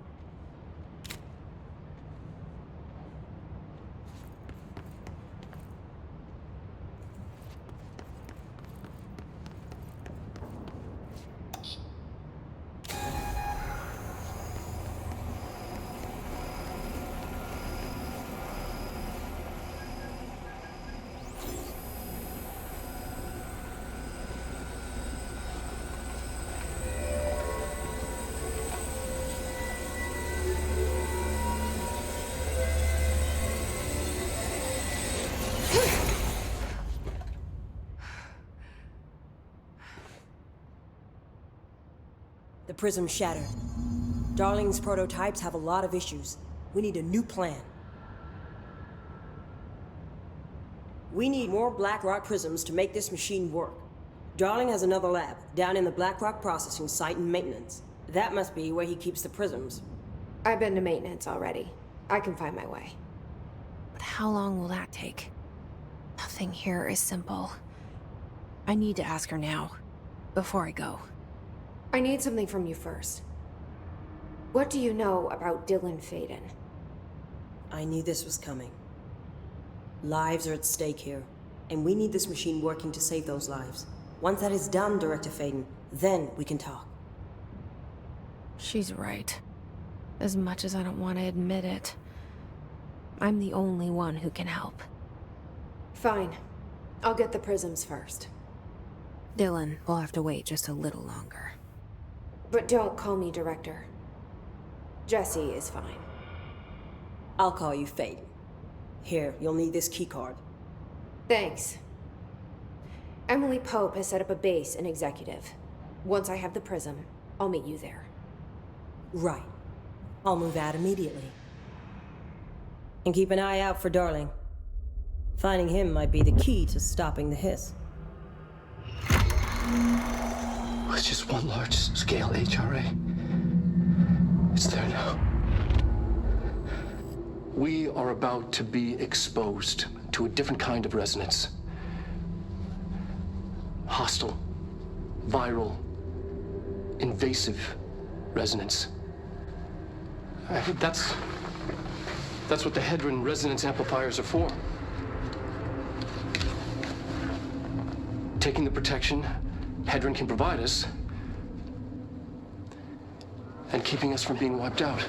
The prism shattered. Darling's prototypes have a lot of issues. We need a new plan. We need more Black Rock prisms to make this machine work. Darling has another lab, down in the Black Rock processing site and maintenance. That must be where he keeps the prisms. I've been to maintenance already. I can find my way. But how long will that take? Nothing here is simple. I need to ask her now, before I go. I need something from you first. What do you know about Dylan Fayden? I knew this was coming. Lives are at stake here, and we need this machine working to save those lives. Once that is done, Director Fayden, then we can talk. She's right. As much as I don't want to admit it, I'm the only one who can help. Fine. I'll get the prisms first. Dylan will have to wait just a little longer. But don't call me Director. Jesse is fine. I'll call you Fayden. Here, you'll need this keycard. Thanks. Emily Pope has set up a base in Executive. Once I have the prism, I'll meet you there. Right. I'll move out immediately. And keep an eye out for Darling. Finding him might be the key to stopping the hiss. It's just one large-scale HRA. It's there now. We are about to be exposed to a different kind of resonance. Hostile, viral, invasive resonance. That's what the Hedron resonance amplifiers are for. Taking the protection Hedron can provide us, and keeping us from being wiped out.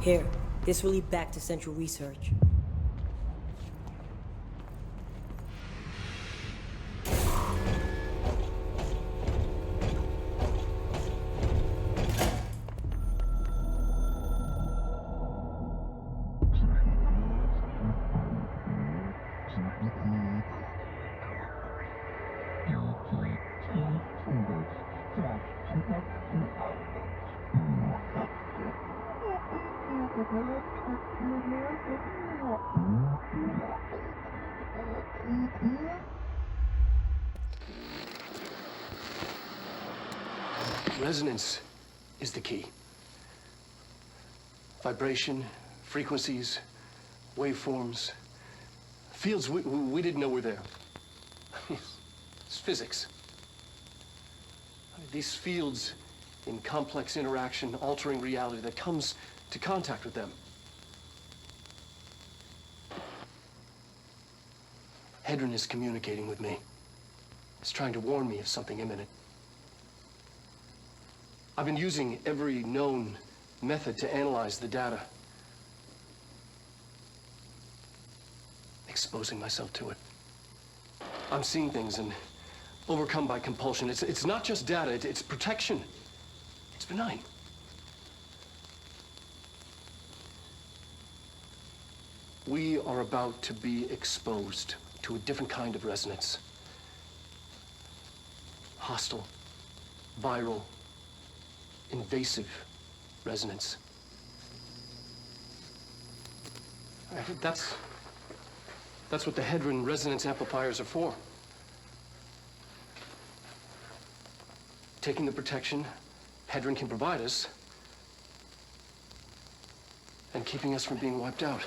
Here, this will lead back to Central Research. Resonance is the key. Vibration, frequencies, waveforms, fields we didn't know were there. It's physics. These fields in complex interaction, altering reality that comes to contact with them. Hedron is communicating with me. It's trying to warn me of something imminent. I've been using every known method to analyze the data. Exposing myself to it. I'm seeing things and overcome by compulsion. It's not just data, it's protection. It's benign. We are about to be exposed to a different kind of resonance. Hostile, viral, invasive resonance. That's what the Hedron resonance amplifiers are for. Taking the protection Hedron can provide us, and keeping us from being wiped out.